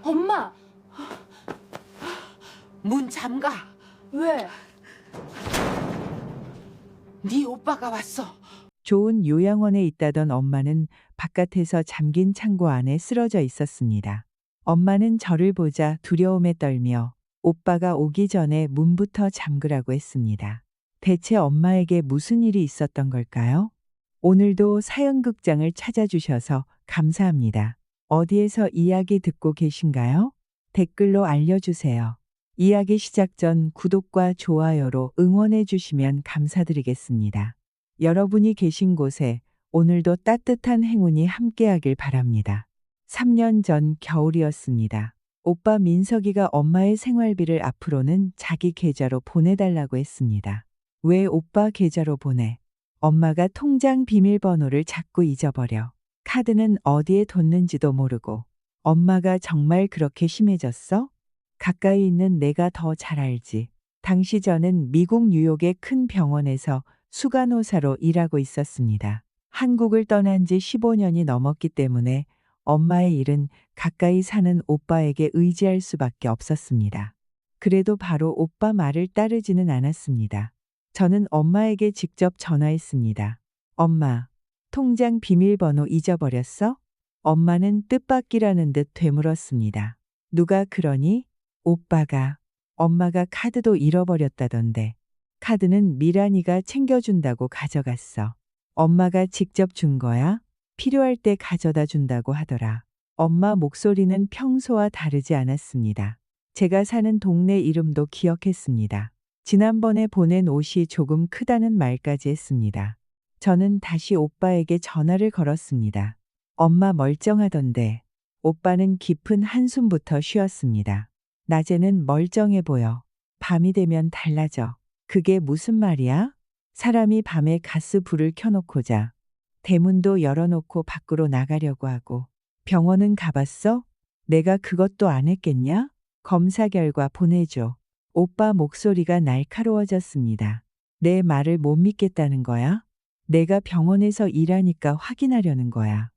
엄마! 문 잠가. 왜? 네 오빠가 왔어. 좋은 요양원에 있다던 엄마는 바깥에서 잠긴 창고 안에 쓰러져 있었습니다. 엄마는 저를 보자 두려움에 떨며 오빠가 오기 전에 문부터 잠그라고 했습니다. 대체 엄마에게 무슨 일이 있었던 걸까요? 오늘도 사연극장을 찾아주셔서 감사합니다. 어디에서 이야기 듣고 계신가요? 댓글로 알려주세요. 이야기 시작 전 구독과 좋아요로 응원해 주시면 감사드리겠습니다. 여러분이 계신 곳에 오늘도 따뜻한 행운이 함께하길 바랍니다. 3년 전 겨울이었습니다. 오빠 민석이가 엄마의 생활비를 앞으로는 자기 계좌로 보내달라고 했습니다. 왜 오빠 계좌로 보내? 엄마가 통장 비밀번호를 자꾸 잊어버려. 카드는 어디에 뒀는지도 모르고. 엄마가 정말 그렇게 심해졌어? 가까이 있는 내가 더 잘 알지. 당시 저는 미국 뉴욕의 큰 병원에서 수간호사로 일하고 있었습니다. 한국을 떠난 지 15년이 넘었기 때문에 엄마의 일은 가까이 사는 오빠에게 의지할 수밖에 없었습니다. 그래도 바로 오빠 말을 따르지는 않았습니다. 저는 엄마에게 직접 전화했습니다. 엄마, 통장 비밀번호 잊어버렸어? 엄마는 뜻밖이라는 듯 되물었습니다. 누가 그러니? 오빠가. 엄마가 카드도 잃어버렸다던데. 카드는 미란이가 챙겨준다고 가져갔어. 엄마가 직접 준 거야? 필요할 때 가져다 준다고 하더라. 엄마 목소리는 평소와 다르지 않았습니다. 제가 사는 동네 이름도 기억했습니다. 지난번에 보낸 옷이 조금 크다는 말까지 했습니다. 저는 다시 오빠에게 전화를 걸었습니다. 엄마 멀쩡하던데. 오빠는 깊은 한숨부터 쉬었습니다. 낮에는 멀쩡해 보여. 밤이 되면 달라져. 그게 무슨 말이야? 사람이 밤에 가스 불을 켜놓고 자. 대문도 열어놓고 밖으로 나가려고 하고. 병원은 가봤어? 내가 그것도 안 했겠냐? 검사 결과 보내줘. 오빠 목소리가 날카로워졌습니다. 내 말을 못 믿겠다는 거야? 내가 병원에서 일하니까 확인하려는 거야.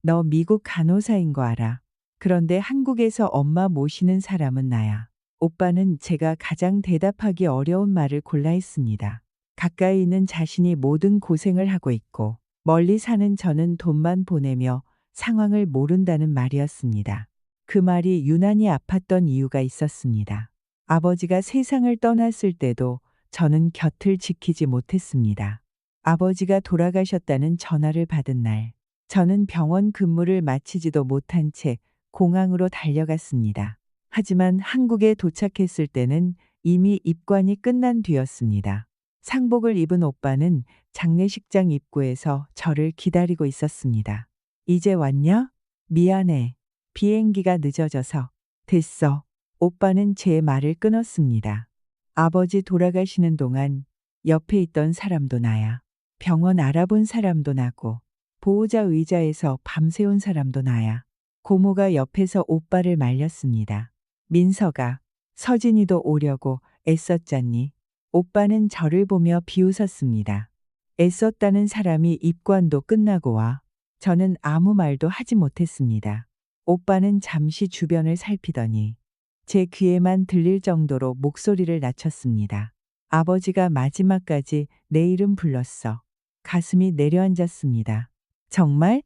너 미국 간호사인 거 알아. 그런데 한국에서 엄마 모시는 사람은 나야. 오빠는 제가 가장 대답하기 어려운 말을 골라 했습니다. 가까이 있는 자신이 모든 고생을 하고 있고 멀리 사는 저는 돈만 보내며 상황을 모른다는 말이었습니다. 그 말이 유난히 아팠던 이유가 있었습니다. 아버지가 세상을 떠났을 때도 저는 곁을 지키지 못했습니다. 아버지가 돌아가셨다는 전화를 받은 날, 저는 병원 근무를 마치지도 못한 채 공항으로 달려갔습니다. 하지만 한국에 도착했을 때는 이미 입관이 끝난 뒤였습니다. 상복을 입은 오빠는 장례식장 입구에서 저를 기다리고 있었습니다. 이제 왔냐? 미안해. 비행기가 늦어져서. 됐어. 오빠는 제 말을 끊었습니다. 아버지 돌아가시는 동안 옆에 있던 사람도 나야. 병원 알아본 사람도 나고 보호자 의자에서 밤새운 사람도 나야. 고모가 옆에서 오빠를 말렸습니다. 민석아, 서진이도 오려고 애썼잖니. 오빠는 저를 보며 비웃었습니다. 애썼다는 사람이 입관도 끝나고 와. 저는 아무 말도 하지 못했습니다. 오빠는 잠시 주변을 살피더니 제 귀에만 들릴 정도로 목소리를 낮췄습니다. 아버지가 마지막까지 내 이름 불렀어. 가슴이 내려앉았습니다. 정말?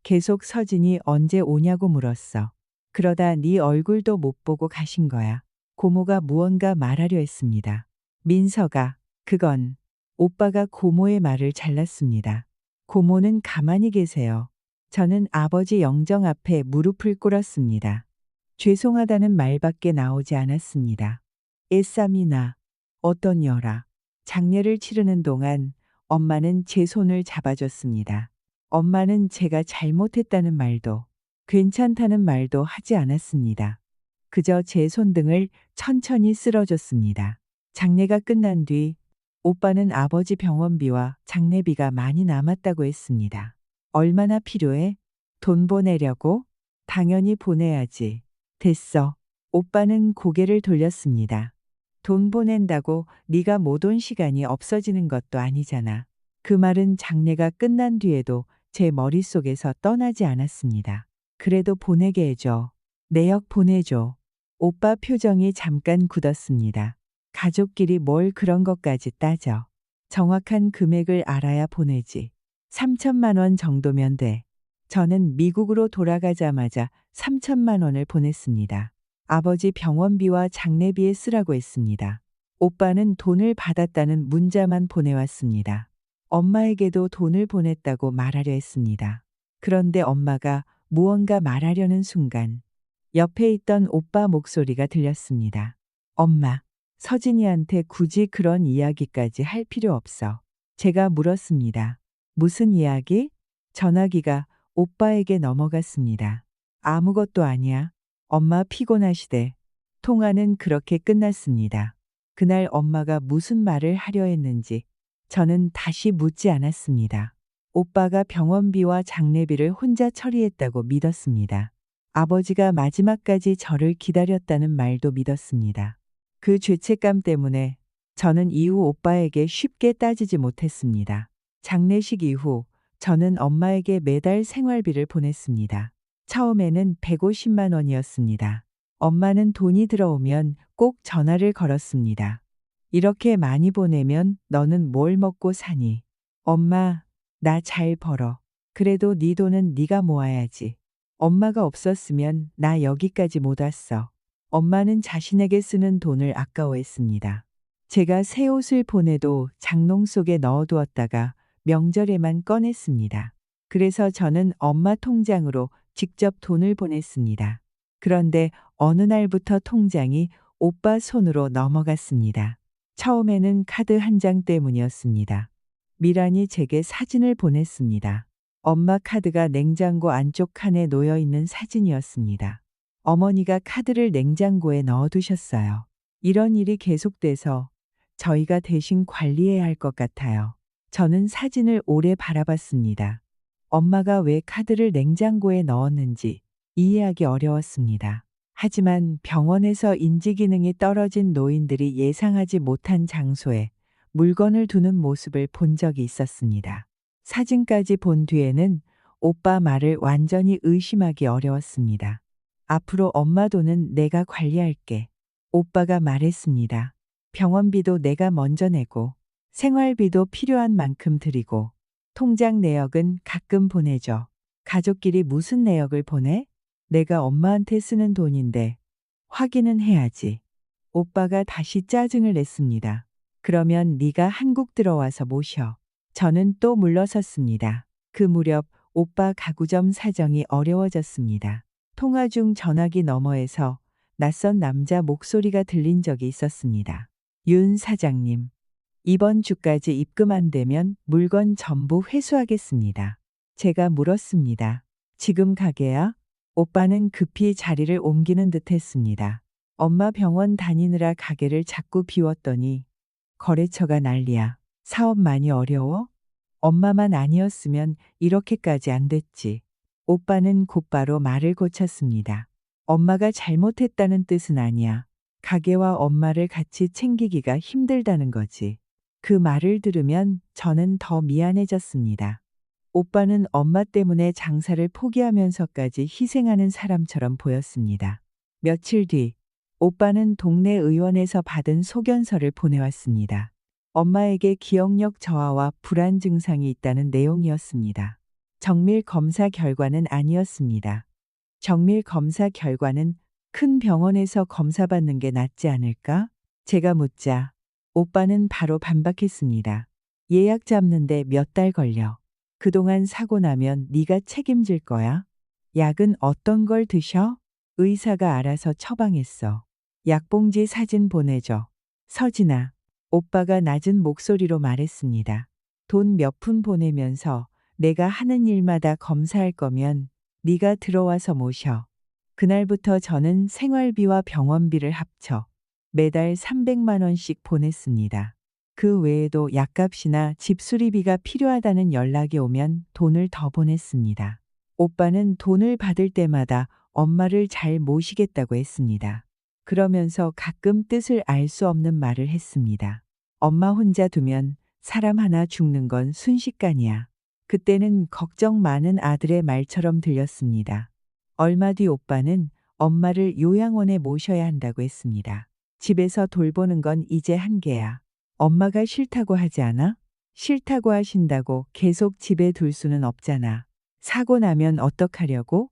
계속 서진이 언제 오냐고 물었어. 그러다 네 얼굴도 못 보고 가신 거야. 고모가 무언가 말하려 했습니다. 민석아, 그건. 오빠가 고모의 말을 잘랐습니다. 고모는 가만히 계세요. 저는 아버지 영정 앞에 무릎을 꿇었습니다. 죄송하다는 말밖에 나오지 않았습니다. 애쌈이나 어떤 여라. 장례를 치르는 동안 엄마는 제 손을 잡아줬습니다. 엄마는 제가 잘못했다는 말도 괜찮다는 말도 하지 않았습니다. 그저 제 손등을 천천히 쓸어줬습니다. 장례가 끝난 뒤 오빠는 아버지 병원비와 장례비가 많이 남았다고 했습니다. 얼마나 필요해? 돈 보내려고? 당연히 보내야지. 됐어. 오빠는 고개를 돌렸습니다. 돈 보낸다고 네가 못 온 시간이 없어지는 것도 아니잖아. 그 말은 장례가 끝난 뒤에도 제 머릿속에서 떠나지 않았습니다. 그래도 보내게 해줘. 내역 보내줘. 오빠 표정이 잠깐 굳었습니다. 가족끼리 뭘 그런 것까지 따져. 정확한 금액을 알아야 보내지. 3천만 원 정도면 돼. 저는 미국으로 돌아가자마자 3천만 원을 보냈습니다. 아버지 병원비와 장례비에 쓰라고 했습니다. 오빠는 돈을 받았다는 문자만 보내왔습니다. 엄마에게도 돈을 보냈다고 말하려 했습니다. 그런데 엄마가 무언가 말하려는 순간 옆에 있던 오빠 목소리가 들렸습니다. 엄마, 서진이한테 굳이 그런 이야기까지 할 필요 없어. 제가 물었습니다. 무슨 이야기? 전화기가 오빠에게 넘어갔습니다. 아무것도 아니야. 엄마 피곤하시대. 통화는 그렇게 끝났습니다. 그날 엄마가 무슨 말을 하려 했는지 저는 다시 묻지 않았습니다. 오빠가 병원비와 장례비를 혼자 처리했다고 믿었습니다. 아버지가 마지막까지 저를 기다렸다는 말도 믿었습니다. 그 죄책감 때문에 저는 이후 오빠에게 쉽게 따지지 못했습니다. 장례식 이후 저는 엄마에게 매달 생활비를 보냈습니다. 처음에는 150만 원이었습니다. 엄마는 돈이 들어오면 꼭 전화를 걸었습니다. 이렇게 많이 보내면 너는 뭘 먹고 사니? 엄마, 나 잘 벌어. 그래도 네 돈은 네가 모아야지. 엄마가 없었으면 나 여기까지 못 왔어. 엄마는 자신에게 쓰는 돈을 아까워했습니다. 제가 새 옷을 보내도 장롱 속에 넣어두었다가 명절에만 꺼냈습니다. 그래서 저는 엄마 통장으로 직접 돈을 보냈습니다. 그런데 어느 날부터 통장이 오빠 손으로 넘어갔습니다. 처음에는 카드 한 장 때문이었습니다. 미란이 제게 사진을 보냈습니다. 엄마 카드가 냉장고 안쪽 칸에 놓여 있는 사진이었습니다. 어머니가 카드를 냉장고에 넣어두셨어요. 이런 일이 계속돼서 저희가 대신 관리해야 할 것 같아요. 저는 사진을 오래 바라봤습니다. 엄마가 왜 카드를 냉장고에 넣었는지 이해하기 어려웠습니다. 하지만 병원에서 인지기능이 떨어진 노인들이 예상하지 못한 장소에 물건을 두는 모습을 본 적이 있었습니다. 사진까지 본 뒤에는 오빠 말을 완전히 의심하기 어려웠습니다. 앞으로 엄마 돈은 내가 관리할게. 오빠가 말했습니다. 병원비도 내가 먼저 내고 생활비도 필요한 만큼 드리고 통장 내역은 가끔 보내줘. 가족끼리 무슨 내역을 보내? 내가 엄마한테 쓰는 돈인데 확인은 해야지. 오빠가 다시 짜증을 냈습니다. 그러면 네가 한국 들어와서 모셔. 저는 또 물러섰습니다. 그 무렵 오빠 가구점 사정이 어려워졌습니다. 통화 중 전화기 너머에서 낯선 남자 목소리가 들린 적이 있었습니다. 윤 사장님, 이번 주까지 입금 안 되면 물건 전부 회수하겠습니다. 제가 물었습니다. 지금 가게야? 오빠는 급히 자리를 옮기는 듯 했습니다. 엄마 병원 다니느라 가게를 자꾸 비웠더니 거래처가 난리야. 사업 많이 어려워? 엄마만 아니었으면 이렇게까지 안 됐지. 오빠는 곧바로 말을 고쳤습니다. 엄마가 잘못했다는 뜻은 아니야. 가게와 엄마를 같이 챙기기가 힘들다는 거지. 그 말을 들으면 저는 더 미안해졌습니다. 오빠는 엄마 때문에 장사를 포기하면서까지 희생하는 사람처럼 보였습니다. 며칠 뒤 오빠는 동네 의원에서 받은 소견서를 보내왔습니다. 엄마에게 기억력 저하와 불안 증상이 있다는 내용이었습니다. 정밀 검사 결과는 아니었습니다. 정밀 검사 결과는 큰 병원에서 검사받는 게 낫지 않을까? 제가 묻자 오빠는 바로 반박했습니다. 예약 잡는데 몇 달 걸려. 그동안 사고 나면 네가 책임질 거야. 약은 어떤 걸 드셔? 의사가 알아서 처방했어. 약봉지 사진 보내줘. 서진아. 오빠가 낮은 목소리로 말했습니다. 돈 몇 푼 보내면서 내가 하는 일마다 검사할 거면 네가 들어와서 모셔. 그날부터 저는 생활비와 병원비를 합쳐 매달 300만 원씩 보냈습니다. 그 외에도 약값이나 집 수리비가 필요하다는 연락이 오면 돈을 더 보냈습니다. 오빠는 돈을 받을 때마다 엄마를 잘 모시겠다고 했습니다. 그러면서 가끔 뜻을 알 수 없는 말을 했습니다. 엄마 혼자 두면 사람 하나 죽는 건 순식간이야. 그때는 걱정 많은 아들의 말처럼 들렸습니다. 얼마 뒤 오빠는 엄마를 요양원에 모셔야 한다고 했습니다. 집에서 돌보는 건 이제 한계야. 엄마가 싫다고 하지 않아? 싫다고 하신다고 계속 집에 둘 수는 없잖아. 사고 나면 어떡하려고?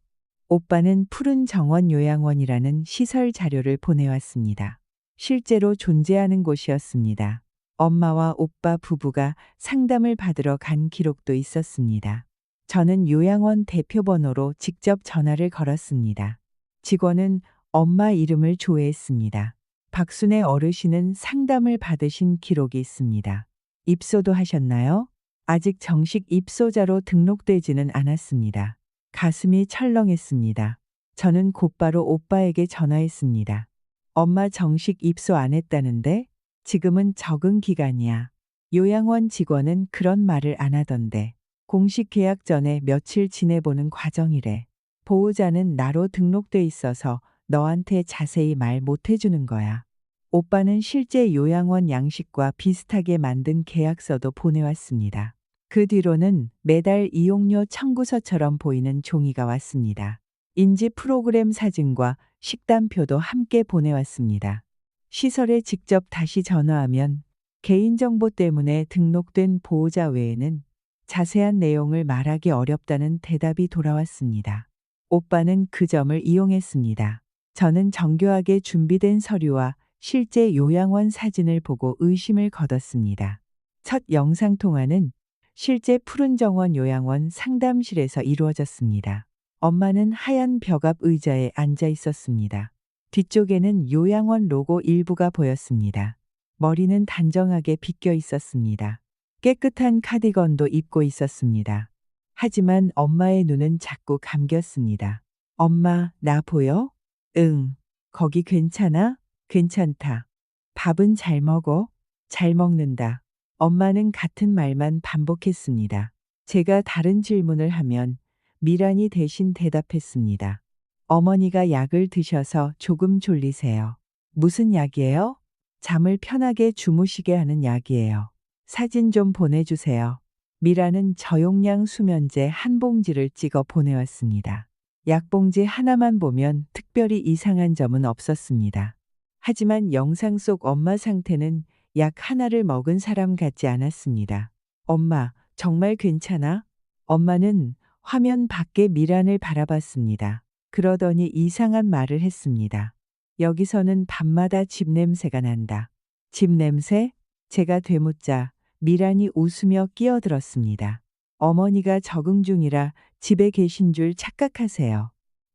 오빠는 푸른 정원 요양원이라는 시설 자료를 보내왔습니다. 실제로 존재하는 곳이었습니다. 엄마와 오빠 부부가 상담을 받으러 간 기록도 있었습니다. 저는 요양원 대표번호로 직접 전화를 걸었습니다. 직원은 엄마 이름을 조회했습니다. 박순애 어르신은 상담을 받으신 기록이 있습니다. 입소도 하셨나요? 아직 정식 입소자로 등록되지는 않았습니다. 가슴이 철렁했습니다. 저는 곧바로 오빠에게 전화했습니다. 엄마 정식 입소 안 했다는데? 지금은 적응 기간이야. 요양원 직원은 그런 말을 안 하던데. 공식 계약 전에 며칠 지내보는 과정이래. 보호자는 나로 등록돼 있어서 너한테 자세히 말 못 해주는 거야. 오빠는 실제 요양원 양식과 비슷하게 만든 계약서도 보내왔습니다. 그 뒤로는 매달 이용료 청구서처럼 보이는 종이가 왔습니다. 인지 프로그램 사진과 식단표도 함께 보내왔습니다. 시설에 직접 다시 전화하면 개인정보 때문에 등록된 보호자 외에는 자세한 내용을 말하기 어렵다는 대답이 돌아왔습니다. 오빠는 그 점을 이용했습니다. 저는 정교하게 준비된 서류와 실제 요양원 사진을 보고 의심을 거뒀습니다. 첫 영상통화는 실제 푸른정원 요양원 상담실에서 이루어졌습니다. 엄마는 하얀 벽 앞 의자에 앉아 있었습니다. 뒤쪽에는 요양원 로고 일부가 보였습니다. 머리는 단정하게 빗겨 있었습니다. 깨끗한 카디건도 입고 있었습니다. 하지만 엄마의 눈은 자꾸 감겼습니다. 엄마, 나 보여? 응. 거기 괜찮아? 괜찮다. 밥은 잘 먹어? 잘 먹는다. 엄마는 같은 말만 반복했습니다. 제가 다른 질문을 하면 미란이 대신 대답했습니다. 어머니가 약을 드셔서 조금 졸리세요. 무슨 약이에요? 잠을 편하게 주무시게 하는 약이에요. 사진 좀 보내주세요. 미라는 저용량 수면제 한 봉지를 찍어 보내왔습니다. 약봉지 하나만 보면 특별히 이상한 점은 없었습니다. 하지만 영상 속 엄마 상태는 약 하나를 먹은 사람 같지 않았습니다. 엄마, 정말 괜찮아? 엄마는 화면 밖에 미란을 바라봤습니다. 그러더니 이상한 말을 했습니다. 여기서는 밤마다 집 냄새가 난다. 집 냄새? 제가 되묻자 미란이 웃으며 끼어들었습니다. 어머니가 적응 중이라 집에 계신 줄 착각하세요.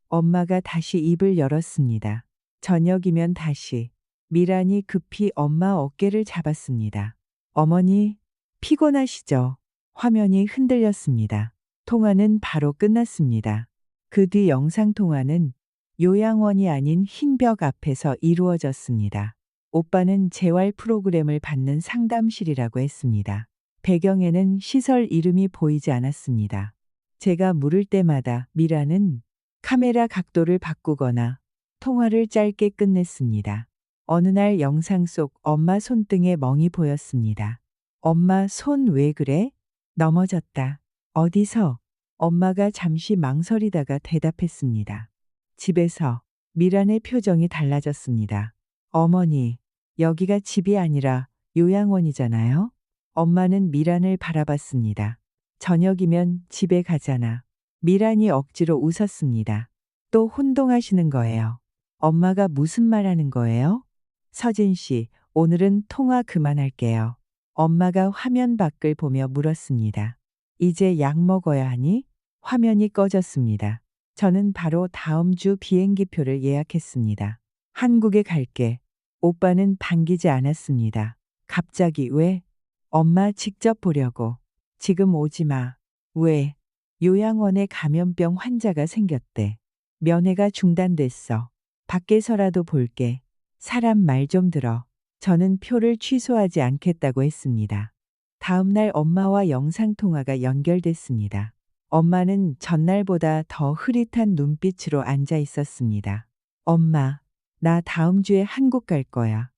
엄마가 다시 입을 열었습니다. 저녁이면 다시. 미란이 급히 엄마 어깨를 잡았습니다. 어머니, 피곤하시죠? 화면이 흔들렸습니다. 통화는 바로 끝났습니다. 그 뒤 영상통화는 요양원이 아닌 흰 벽 앞에서 이루어졌습니다. 오빠는 재활 프로그램을 받는 상담실이라고 했습니다. 배경에는 시설 이름이 보이지 않았습니다. 제가 물을 때마다 미라는 카메라 각도를 바꾸거나 통화를 짧게 끝냈습니다. 어느 날 영상 속 엄마 손등에 멍이 보였습니다. 엄마 손 왜 그래? 넘어졌다. 어디서? 엄마가 잠시 망설이다가 대답했습니다. 집에서. 미란의 표정이 달라졌습니다. 어머니, 여기가 집이 아니라 요양원이잖아요? 엄마는 미란을 바라봤습니다. 저녁이면 집에 가잖아. 미란이 억지로 웃었습니다. 또 혼동하시는 거예요. 엄마가 무슨 말 하는 거예요? 서진 씨, 오늘은 통화 그만할게요. 엄마가 화면 밖을 보며 물었습니다. 이제 약 먹어야 하니? 화면이 꺼졌습니다. 저는 바로 다음 주 비행기표를 예약했습니다. 한국에 갈게. 오빠는 반기지 않았습니다. 갑자기 왜? 엄마 직접 보려고. 지금 오지 마. 왜? 요양원에 감염병 환자가 생겼대. 면회가 중단됐어. 밖에서라도 볼게. 사람 말 좀 들어. 저는 표를 취소하지 않겠다고 했습니다. 다음 날 엄마와 영상통화가 연결됐습니다. 엄마는 전날보다 더 흐릿한 눈빛으로 앉아 있었습니다. 엄마, 나 다음 주에 한국 갈 거야.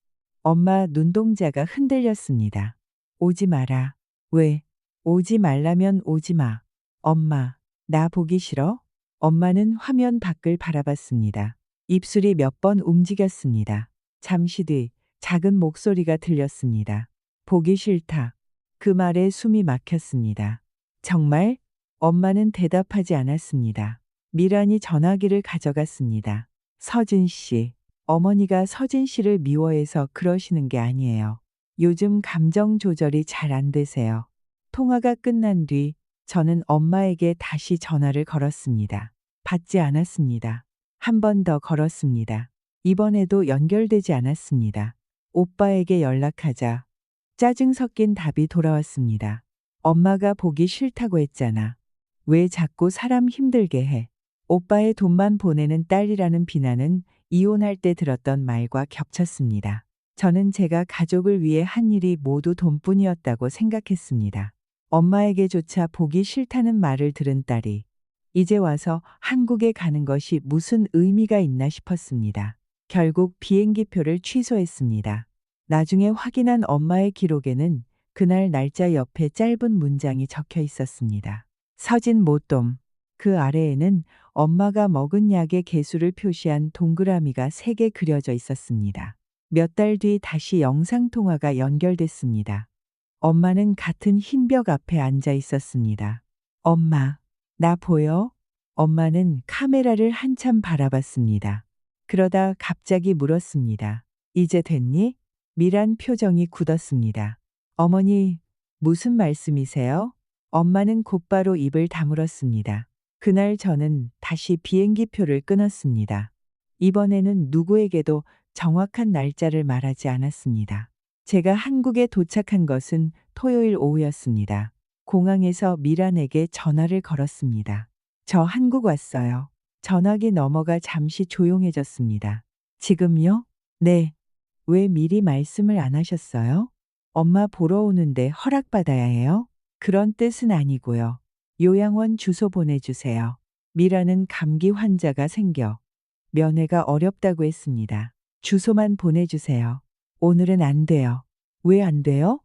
엄마 눈동자가 흔들렸습니다. 오지 마라. 왜? 오지 말라면 오지 마. 엄마, 나 보기 싫어? 엄마는 화면 밖을 바라봤습니다. 입술이 몇 번 움직였습니다. 잠시 뒤 작은 목소리가 들렸습니다. 보기 싫다. 그 말에 숨이 막혔습니다. 정말? 엄마는 대답하지 않았습니다. 미란이 전화기를 가져갔습니다. 서진 씨. 어머니가 서진 씨를 미워해서 그러시는 게 아니에요. 요즘 감정 조절이 잘 안 되세요. 통화가 끝난 뒤 저는 엄마에게 다시 전화를 걸었습니다. 받지 않았습니다. 한 번 더 걸었습니다. 이번에도 연결되지 않았습니다. 오빠에게 연락하자. 짜증 섞인 답이 돌아왔습니다. 엄마가 보기 싫다고 했잖아. 왜 자꾸 사람 힘들게 해? 오빠의 돈만 보내는 딸이라는 비난은 이혼할 때 들었던 말과 겹쳤습니다. 저는 제가 가족을 위해 한 일이 모두 돈뿐이었다고 생각했습니다. 엄마에게조차 보기 싫다는 말을 들은 딸이 이제 와서 한국에 가는 것이 무슨 의미가 있나 싶었습니다. 결국 비행기표를 취소했습니다. 나중에 확인한 엄마의 기록에는 그날 날짜 옆에 짧은 문장이 적혀 있었습니다. 서진 모똠. 그 아래에는 엄마가 먹은 약의 개수를 표시한 동그라미가 3개 그려져 있었습니다. 몇 달 뒤 다시 영상통화가 연결됐습니다. 엄마는 같은 흰 벽 앞에 앉아 있었습니다. 엄마, 나 보여? 엄마는 카메라를 한참 바라봤습니다. 그러다 갑자기 물었습니다. 이제 됐니? 미란 표정이 굳었습니다. 어머니, 무슨 말씀이세요? 엄마는 곧바로 입을 다물었습니다. 그날 저는 다시 비행기표를 끊었습니다. 이번에는 누구에게도 정확한 날짜를 말하지 않았습니다. 제가 한국에 도착한 것은 토요일 오후였습니다. 공항에서 미란에게 전화를 걸었습니다. 저 한국 왔어요. 전화기 너머가 잠시 조용해졌습니다. 지금요? 네. 왜 미리 말씀을 안 하셨어요? 엄마 보러 오는데 허락받아야 해요? 그런 뜻은 아니고요. 요양원 주소 보내주세요. 미라는 감기 환자가 생겨 면회가 어렵다고 했습니다. 주소만 보내주세요. 오늘은 안 돼요. 왜 안 돼요?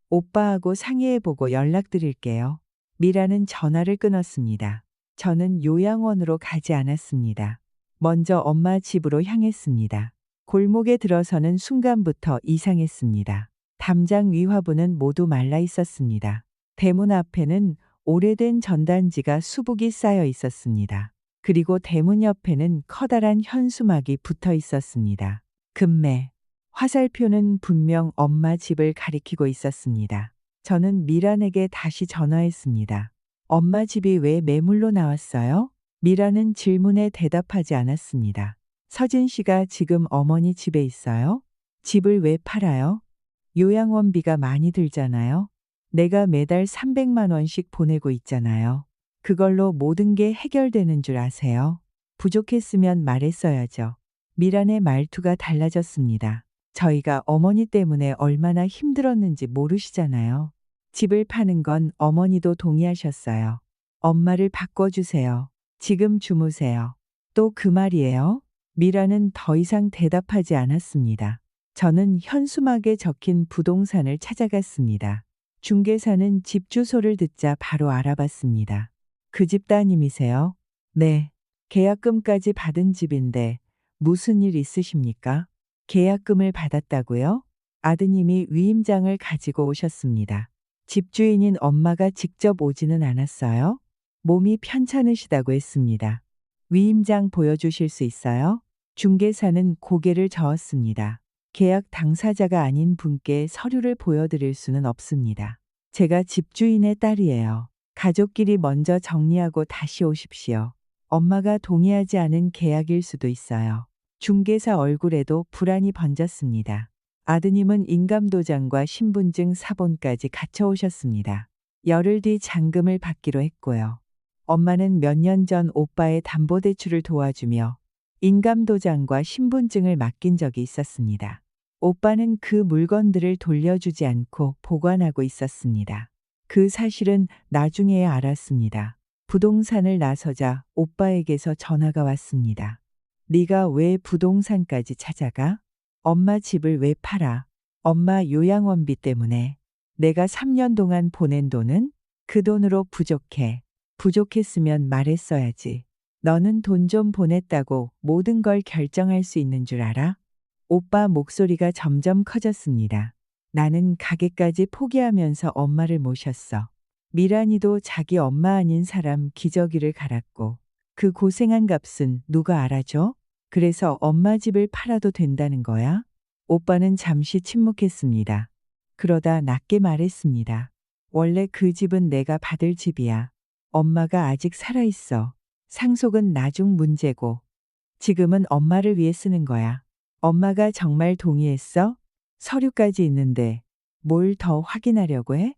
오빠하고 상의해보고 연락드릴게요. 미라는 전화를 끊었습니다. 저는 요양원으로 가지 않았습니다. 먼저 엄마 집으로 향했습니다. 골목에 들어서는 순간부터 이상했습니다. 담장 위화부는 모두 말라 있었습니다. 대문 앞에는 오래된 전단지가 수북이 쌓여 있었습니다. 그리고 대문 옆에는 커다란 현수막이 붙어 있었습니다. 금매. 화살표는 분명 엄마 집을 가리키고 있었습니다. 저는 미란에게 다시 전화했습니다. 엄마 집이 왜 매물로 나왔어요? 미란은 질문에 대답하지 않았습니다. 서진 씨가 지금 어머니 집에 있어요? 집을 왜 팔아요? 요양원비가 많이 들잖아요. 내가 매달 300만 원씩 보내고 있잖아요. 그걸로 모든 게 해결되는 줄 아세요? 부족했으면 말했어야죠. 미란의 말투가 달라졌습니다. 저희가 어머니 때문에 얼마나 힘들었는지 모르시잖아요. 집을 파는 건 어머니도 동의하셨어요. 엄마를 바꿔주세요. 지금 주무세요. 또 그 말이에요? 미라는 더 이상 대답하지 않았습니다. 저는 현수막에 적힌 부동산을 찾아갔습니다. 중개사는 집 주소를 듣자 바로 알아봤습니다. 그 집 따님이세요? 네. 계약금까지 받은 집인데 무슨 일 있으십니까? 계약금을 받았다고요? 아드님이 위임장을 가지고 오셨습니다. 집주인인 엄마가 직접 오지는 않았어요? 몸이 편찮으시다고 했습니다. 위임장 보여주실 수 있어요? 중개사는 고개를 저었습니다. 계약 당사자가 아닌 분께 서류를 보여드릴 수는 없습니다. 제가 집주인의 딸이에요. 가족끼리 먼저 정리하고 다시 오십시오. 엄마가 동의하지 않은 계약일 수도 있어요. 중개사 얼굴에도 불안이 번졌습니다. 아드님은 인감도장과 신분증 사본까지 갖춰오셨습니다. 열흘 뒤 잔금을 받기로 했고요. 엄마는 몇 년 전 오빠의 담보대출을 도와주며 인감도장과 신분증을 맡긴 적이 있었습니다. 오빠는 그 물건들을 돌려주지 않고 보관하고 있었습니다. 그 사실은 나중에야 알았습니다. 부동산을 나서자 오빠에게서 전화가 왔습니다. 네가 왜 부동산까지 찾아가? 엄마 집을 왜 팔아? 엄마 요양원비 때문에. 내가 3년 동안 보낸 돈은? 그 돈으로 부족해. 부족했으면 말했어야지. 너는 돈 좀 보냈다고 모든 걸 결정할 수 있는 줄 알아? 오빠 목소리가 점점 커졌습니다. 나는 가게까지 포기하면서 엄마를 모셨어. 미란이도 자기 엄마 아닌 사람 기저귀를 갈았고 그 고생한 값은 누가 알아줘? 그래서 엄마 집을 팔아도 된다는 거야? 오빠는 잠시 침묵했습니다. 그러다 낮게 말했습니다. 원래 그 집은 내가 받을 집이야. 엄마가 아직 살아있어. 상속은 나중 문제고. 지금은 엄마를 위해 쓰는 거야. 엄마가 정말 동의했어? 서류까지 있는데 뭘 더 확인하려고 해?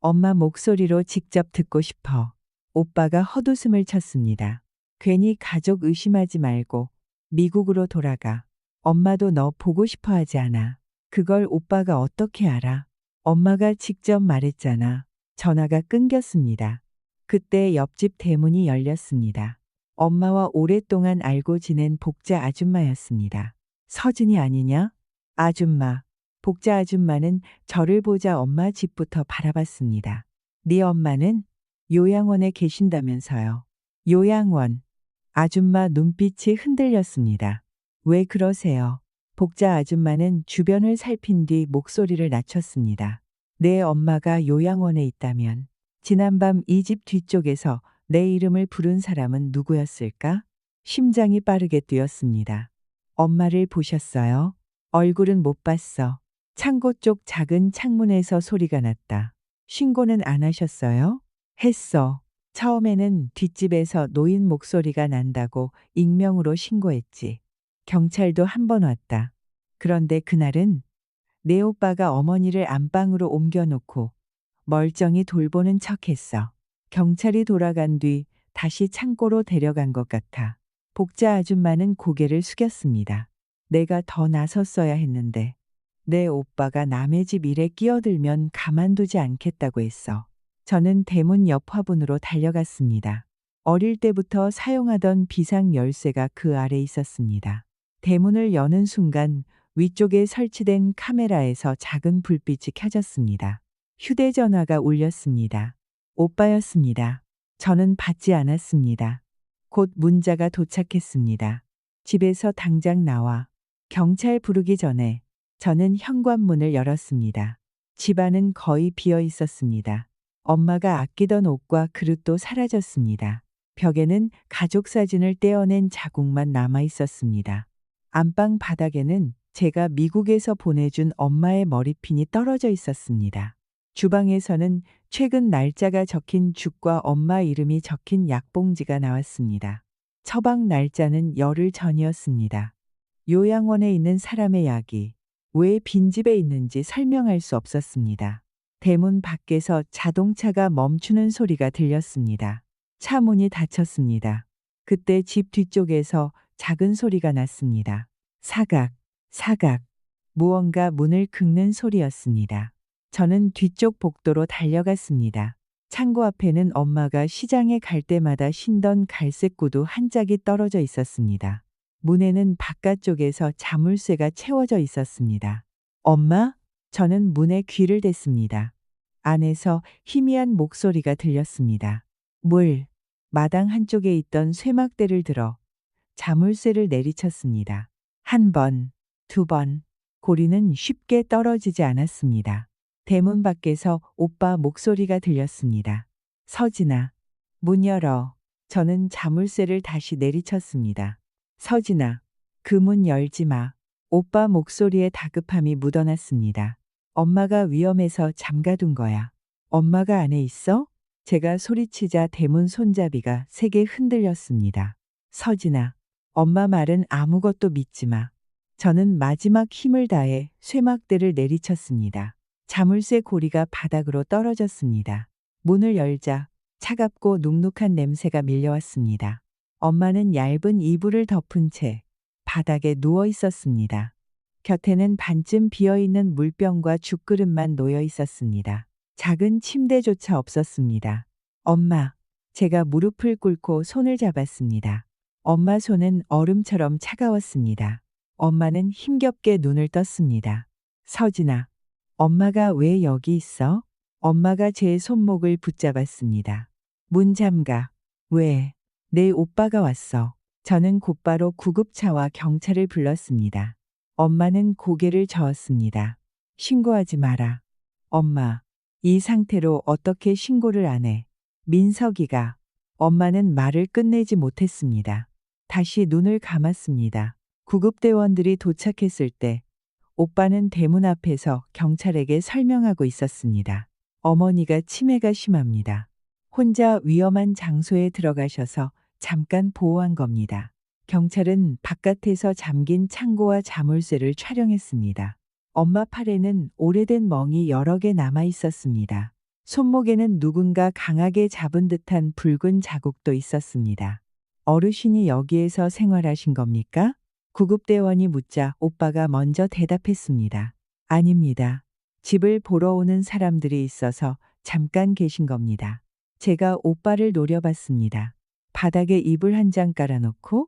엄마 목소리로 직접 듣고 싶어. 오빠가 헛웃음을 쳤습니다. 괜히 가족 의심하지 말고 미국으로 돌아가. 엄마도 너 보고 싶어 하지 않아. 그걸 오빠가 어떻게 알아? 엄마가 직접 말했잖아. 전화가 끊겼습니다. 그때 옆집 대문이 열렸습니다. 엄마와 오랫동안 알고 지낸 복자 아줌마였습니다. 서진이 아니냐? 아줌마. 복자 아줌마는 저를 보자 엄마 집부터 바라봤습니다. 네 엄마는 요양원에 계신다면서요. 요양원. 아줌마 눈빛이 흔들렸습니다. 왜 그러세요? 복자 아줌마는 주변을 살핀 뒤 목소리를 낮췄습니다. 내 엄마가 요양원에 있다면 지난밤 이 집 뒤쪽에서 내 이름을 부른 사람은 누구였을까? 심장이 빠르게 뛰었습니다. 엄마를 보셨어요? 얼굴은 못 봤어. 창고 쪽 작은 창문에서 소리가 났다. 신고는 안 하셨어요? 했어. 처음에는 뒷집에서 노인 목소리가 난다고 익명으로 신고했지. 경찰도 한 번 왔다. 그런데 그날은 내 오빠가 어머니를 안방으로 옮겨놓고 멀쩡히 돌보는 척했어. 경찰이 돌아간 뒤 다시 창고로 데려간 것 같아. 복자 아줌마는 고개를 숙였습니다. 내가 더 나섰어야 했는데 내 오빠가 남의 집 일에 끼어들면 가만두지 않겠다고 했어. 저는 대문 옆 화분으로 달려갔습니다. 어릴 때부터 사용하던 비상 열쇠가 그 아래 있었습니다. 대문을 여는 순간 위쪽에 설치된 카메라에서 작은 불빛이 켜졌습니다. 휴대전화가 울렸습니다. 오빠였습니다. 저는 받지 않았습니다. 곧 문자가 도착했습니다. 집에서 당장 나와. 경찰 부르기 전에 저는 현관문을 열었습니다. 집안은 거의 비어 있었습니다. 엄마가 아끼던 옷과 그릇도 사라졌습니다. 벽에는 가족 사진을 떼어낸 자국만 남아 있었습니다. 안방 바닥에는 제가 미국에서 보내준 엄마의 머리핀이 떨어져 있었습니다. 주방에서는 최근 날짜가 적힌 죽과 엄마 이름이 적힌 약봉지가 나왔습니다. 처방 날짜는 열흘 전이었습니다. 요양원에 있는 사람의 약이 왜 빈집에 있는지 설명할 수 없었습니다. 대문 밖에서 자동차가 멈추는 소리가 들렸습니다. 차 문이 닫혔습니다. 그때 집 뒤쪽에서 작은 소리가 났습니다. 사각, 사각. 무언가 문을 긁는 소리였습니다. 저는 뒤쪽 복도로 달려갔습니다. 창고 앞에는 엄마가 시장에 갈 때마다 신던 갈색 구두 한 짝이 떨어져 있었습니다. 문에는 바깥쪽에서 자물쇠가 채워져 있었습니다. 엄마? 저는 문에 귀를 댔습니다. 안에서 희미한 목소리가 들렸습니다. 물. 마당 한쪽에 있던 쇠막대를 들어 자물쇠를 내리쳤습니다. 한 번, 두 번. 고리는 쉽게 떨어지지 않았습니다. 대문 밖에서 오빠 목소리가 들렸습니다. 서진아, 문 열어. 저는 자물쇠를 다시 내리쳤습니다. 서진아, 그 문 열지 마. 오빠 목소리에 다급함이 묻어났습니다. 엄마가 위험해서 잠가둔 거야. 엄마가 안에 있어? 제가 소리치자 대문 손잡이가 세게 흔들렸습니다. 서진아, 엄마 말은 아무것도 믿지 마. 저는 마지막 힘을 다해 쇠막대를 내리쳤습니다. 자물쇠 고리가 바닥으로 떨어졌습니다. 문을 열자 차갑고 눅눅한 냄새가 밀려왔습니다. 엄마는 얇은 이불을 덮은 채 바닥에 누워 있었습니다. 곁에는 반쯤 비어있는 물병과 죽그릇만 놓여 있었습니다. 작은 침대조차 없었습니다. 엄마, 제가 무릎을 꿇고 손을 잡았습니다. 엄마 손은 얼음처럼 차가웠습니다. 엄마는 힘겹게 눈을 떴습니다. 서진아, 엄마가 왜 여기 있어? 엄마가 제 손목을 붙잡았습니다. 문 잠가. 왜? 내 오빠가 왔어. 저는 곧바로 구급차와 경찰을 불렀습니다. 엄마는 고개를 저었습니다. 신고하지 마라. 엄마, 이 상태로 어떻게 신고를 안 해? 민석이가. 엄마는 말을 끝내지 못했습니다. 다시 눈을 감았습니다. 구급대원들이 도착했을 때 오빠는 대문 앞에서 경찰에게 설명하고 있었습니다. 어머니가 치매가 심합니다. 혼자 위험한 장소에 들어가셔서 잠깐 보호한 겁니다. 경찰은 바깥에서 잠긴 창고와 자물쇠를 촬영했습니다. 엄마 팔에는 오래된 멍이 여러 개 남아 있었습니다. 손목에는 누군가 강하게 잡은 듯한 붉은 자국도 있었습니다. 어르신이 여기에서 생활하신 겁니까? 구급대원이 묻자 오빠가 먼저 대답했습니다. 아닙니다. 집을 보러 오는 사람들이 있어서 잠깐 계신 겁니다. 제가 오빠를 노려봤습니다. 바닥에 이불 한 장 깔아놓고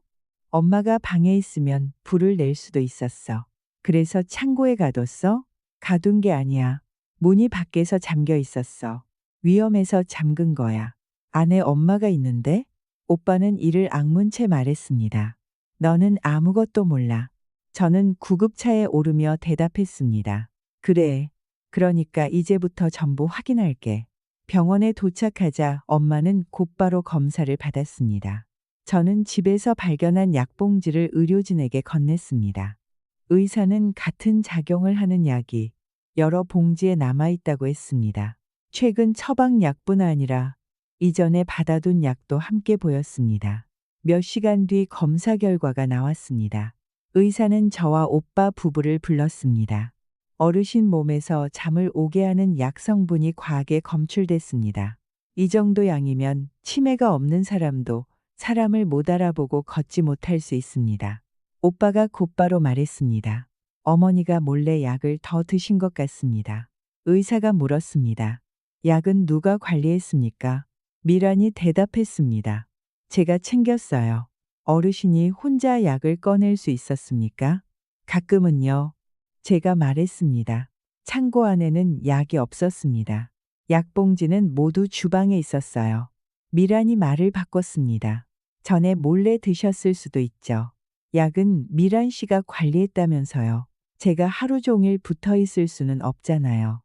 엄마가 방에 있으면 불을 낼 수도 있었어. 그래서 창고에 가뒀어? 가둔 게 아니야. 문이 밖에서 잠겨 있었어. 위험해서 잠근 거야. 안에 엄마가 있는데? 오빠는 이를 악문 채 말했습니다. 너는 아무것도 몰라. 저는 구급차에 오르며 대답했습니다. 그래. 그러니까 이제부터 전부 확인할게. 병원에 도착하자 엄마는 곧바로 검사를 받았습니다. 저는 집에서 발견한 약봉지를 의료진에게 건넸습니다. 의사는 같은 작용을 하는 약이 여러 봉지에 남아있다고 했습니다. 최근 처방약뿐 아니라 이전에 받아둔 약도 함께 보였습니다. 몇 시간 뒤 검사 결과가 나왔습니다. 의사는 저와 오빠 부부를 불렀습니다. 어르신 몸에서 잠을 오게 하는 약 성분이 과하게 검출됐습니다. 이 정도 양이면 치매가 없는 사람도 사람을 못 알아보고 걷지 못할 수 있습니다. 오빠가 곧바로 말했습니다. 어머니가 몰래 약을 더 드신 것 같습니다. 의사가 물었습니다. 약은 누가 관리했습니까? 미란이 대답했습니다. 제가 챙겼어요. 어르신이 혼자 약을 꺼낼 수 있었습니까? 가끔은요. 제가 말했습니다. 창고 안에는 약이 없었습니다. 약봉지는 모두 주방에 있었어요. 미란이 말을 바꿨습니다. 전에 몰래 드셨을 수도 있죠. 약은 미란 씨가 관리했다면서요. 제가 하루 종일 붙어 있을 수는 없잖아요.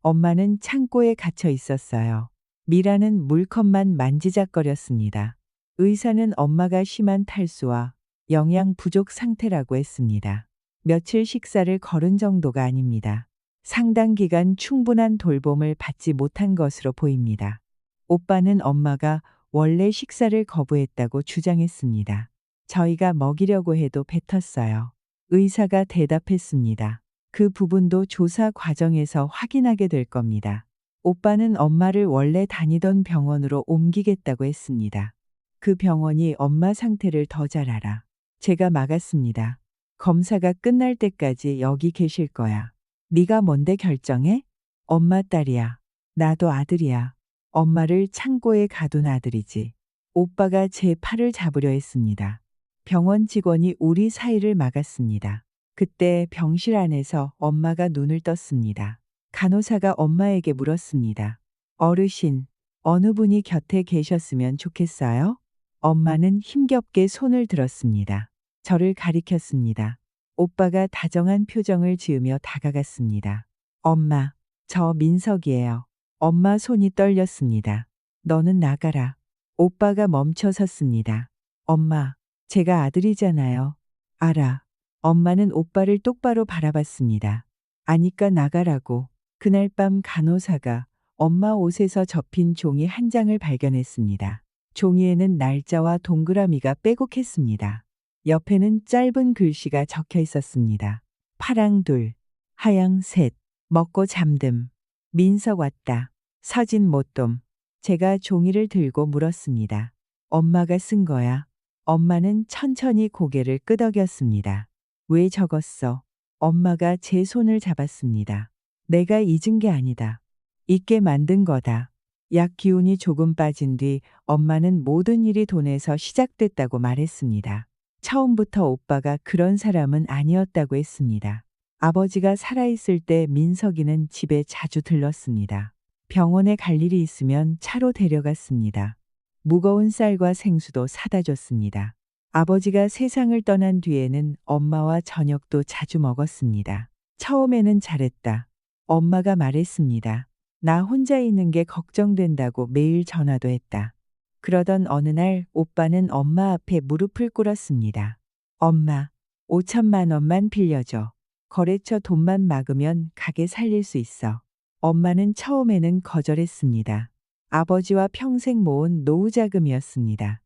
엄마는 창고에 갇혀 있었어요. 미란은 물컵만 만지작거렸습니다. 의사는 엄마가 심한 탈수와 영양 부족 상태라고 했습니다. 며칠 식사를 거른 정도가 아닙니다. 상당 기간 충분한 돌봄을 받지 못한 것으로 보입니다. 오빠는 엄마가 원래 식사를 거부했다고 주장했습니다. 저희가 먹이려고 해도 뱉었어요. 의사가 대답했습니다. 그 부분도 조사 과정에서 확인하게 될 겁니다. 오빠는 엄마를 원래 다니던 병원으로 옮기겠다고 했습니다. 그 병원이 엄마 상태를 더 잘 알아. 제가 막았습니다. 검사가 끝날 때까지 여기 계실 거야. 네가 뭔데 결정해? 엄마 딸이야. 나도 아들이야. 엄마를 창고에 가둔 아들이지. 오빠가 제 팔을 잡으려 했습니다. 병원 직원이 우리 사이를 막았습니다. 그때 병실 안에서 엄마가 눈을 떴습니다. 간호사가 엄마에게 물었습니다. 어르신, 어느 분이 곁에 계셨으면 좋겠어요? 엄마는 힘겹게 손을 들었습니다. 저를 가리켰습니다. 오빠가 다정한 표정을 지으며 다가갔습니다. 엄마, 저 민석이에요. 엄마 손이 떨렸습니다. 너는 나가라. 오빠가 멈춰 섰습니다. 엄마, 제가 아들이잖아요. 알아. 엄마는 오빠를 똑바로 바라봤습니다. 아니까 나가라고. 그날 밤 간호사가 엄마 옷에서 접힌 종이 한 장을 발견했습니다. 종이에는 날짜와 동그라미가 빼곡했습니다. 옆에는 짧은 글씨가 적혀 있었습니다. 파랑 둘, 하양 셋, 먹고 잠듦. 민석 왔다. 서진 못돔. 제가 종이를 들고 물었습니다. 엄마가 쓴 거야? 엄마는 천천히 고개를 끄덕였습니다. 왜 적었어? 엄마가 제 손을 잡았습니다. 내가 잊은 게 아니다. 잊게 만든 거다. 약 기운이 조금 빠진 뒤 엄마는 모든 일이 돈에서 시작됐다고 말했습니다. 처음부터 오빠가 그런 사람은 아니었다고 했습니다. 아버지가 살아있을 때 민석이는 집에 자주 들렀습니다. 병원에 갈 일이 있으면 차로 데려갔습니다. 무거운 쌀과 생수도 사다 줬습니다. 아버지가 세상을 떠난 뒤에는 엄마와 저녁도 자주 먹었습니다. 처음에는 잘했다. 엄마가 말했습니다. 나 혼자 있는 게 걱정된다고 매일 전화도 했다. 그러던 어느 날 오빠는 엄마 앞에 무릎을 꿇었습니다. 엄마, 5천만 원만 빌려줘. 거래처 돈만 막으면 가게 살릴 수 있어. 엄마는 처음에는 거절했습니다. 아버지와 평생 모은 노후 자금이었습니다.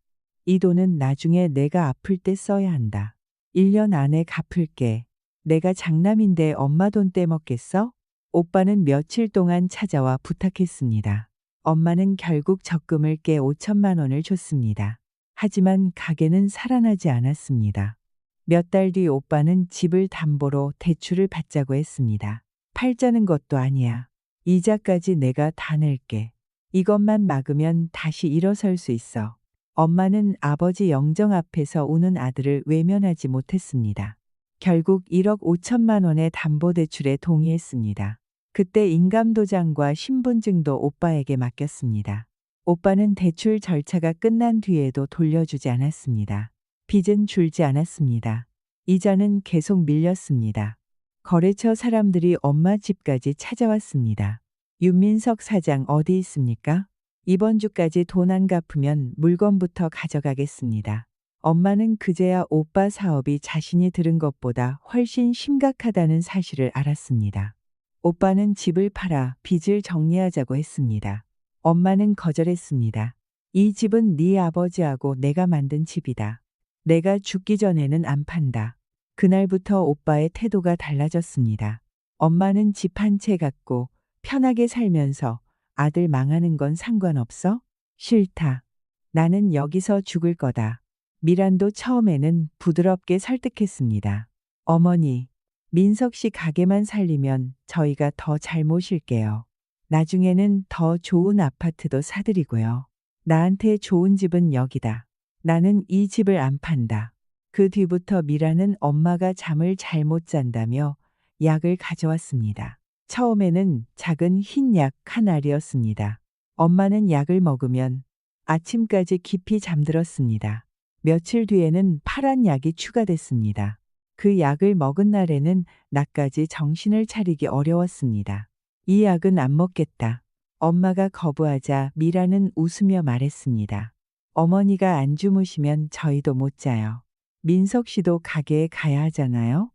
이 돈은 나중에 내가 아플 때 써야 한다. 1년 안에 갚을게. 내가 장남인데 엄마 돈 떼먹겠어? 오빠는 며칠 동안 찾아와 부탁했습니다. 엄마는 결국 적금을 깨 5천만 원을 줬습니다. 하지만 가게는 살아나지 않았습니다. 몇 달 뒤 오빠는 집을 담보로 대출을 받자고 했습니다. 팔자는 것도 아니야. 이자까지 내가 다 낼게. 이것만 막으면 다시 일어설 수 있어. 엄마는 아버지 영정 앞에서 우는 아들을 외면하지 못했습니다. 결국 1억 5천만 원의 담보대출에 동의했습니다. 그때 인감도장과 신분증도 오빠에게 맡겼습니다. 오빠는 대출 절차가 끝난 뒤에도 돌려주지 않았습니다. 빚은 줄지 않았습니다. 이자는 계속 밀렸습니다. 거래처 사람들이 엄마 집까지 찾아왔습니다. 윤민석 사장 어디 있습니까? 이번 주까지 돈 안 갚으면 물건부터 가져가겠습니다. 엄마는 그제야 오빠 사업이 자신이 들은 것보다 훨씬 심각하다는 사실을 알았습니다. 오빠는 집을 팔아 빚을 정리하자고 했습니다. 엄마는 거절했습니다. 이 집은 네 아버지하고 내가 만든 집이다. 내가 죽기 전에는 안 판다. 그날부터 오빠의 태도가 달라졌습니다. 엄마는 집 한 채 갖고 편하게 살면서 아들 망하는 건 상관없어? 싫다. 나는 여기서 죽을 거다. 미란도 처음에는 부드럽게 설득했습니다. 어머니, 민석 씨 가게만 살리면 저희가 더 잘 모실게요. 나중에는 더 좋은 아파트도 사드리고요. 나한테 좋은 집은 여기다. 나는 이 집을 안 판다. 그 뒤부터 미라는 엄마가 잠을 잘 못 잔다며 약을 가져왔습니다. 처음에는 작은 흰 약 한 알이었습니다. 엄마는 약을 먹으면 아침까지 깊이 잠들었습니다. 며칠 뒤에는 파란 약이 추가됐습니다. 그 약을 먹은 날에는 낮까지 정신을 차리기 어려웠습니다. 이 약은 안 먹겠다. 엄마가 거부하자 미라는 웃으며 말했습니다. 어머니가 안 주무시면 저희도 못 자요. 민석 씨도 가게에 가야 하잖아요.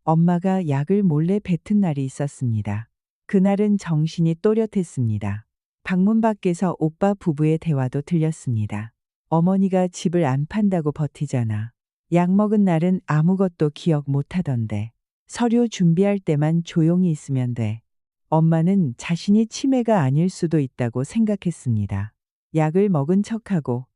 엄마가 약을 몰래 뱉은 날이 있었습니다. 그날은 정신이 또렷했습니다. 방문 밖에서 오빠 부부의 대화도 들렸습니다. 어머니가 집을 안 판다고 버티잖아. 약 먹은 날은 아무것도 기억 못 하던데. 서류 준비할 때만 조용히 있으면 돼. 엄마는 자신이 치매가 아닐 수도 있다고 생각했습니다. 약을 먹은 척하고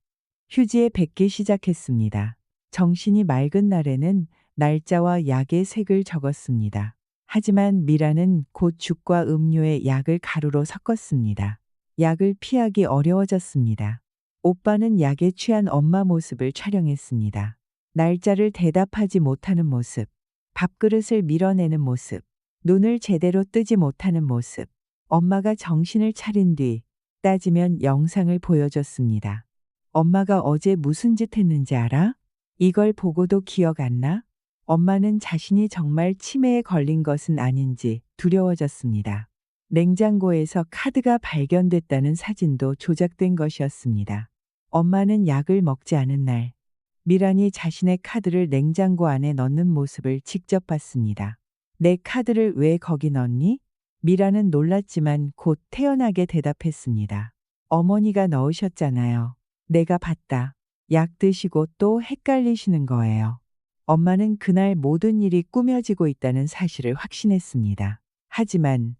휴지에 뱉기 시작했습니다. 정신이 맑은 날에는 날짜와 약의 색을 적었습니다. 하지만 미라는 곧 죽과 음료에 약을 가루로 섞었습니다. 약을 피하기 어려워졌습니다. 오빠는 약에 취한 엄마 모습을 촬영했습니다. 날짜를 대답하지 못하는 모습, 밥그릇을 밀어내는 모습, 눈을 제대로 뜨지 못하는 모습. 엄마가 정신을 차린 뒤 따지면 영상을 보여줬습니다. 엄마가 어제 무슨 짓 했는지 알아? 이걸 보고도 기억 안 나? 엄마는 자신이 정말 치매에 걸린 것은 아닌지 두려워졌습니다. 냉장고에서 카드가 발견됐다는 사진도 조작된 것이었습니다. 엄마는 약을 먹지 않은 날, 미란이 자신의 카드를 냉장고 안에 넣는 모습을 직접 봤습니다. 내 카드를 왜 거기 넣니? 미란은 놀랐지만 곧 태연하게 대답했습니다. 어머니가 넣으셨잖아요. 내가 봤다. 약 드시고 또 헷갈리시는 거예요. 엄마는 그날 모든 일이 꾸며지고 있다는 사실을 확신했습니다. 하지만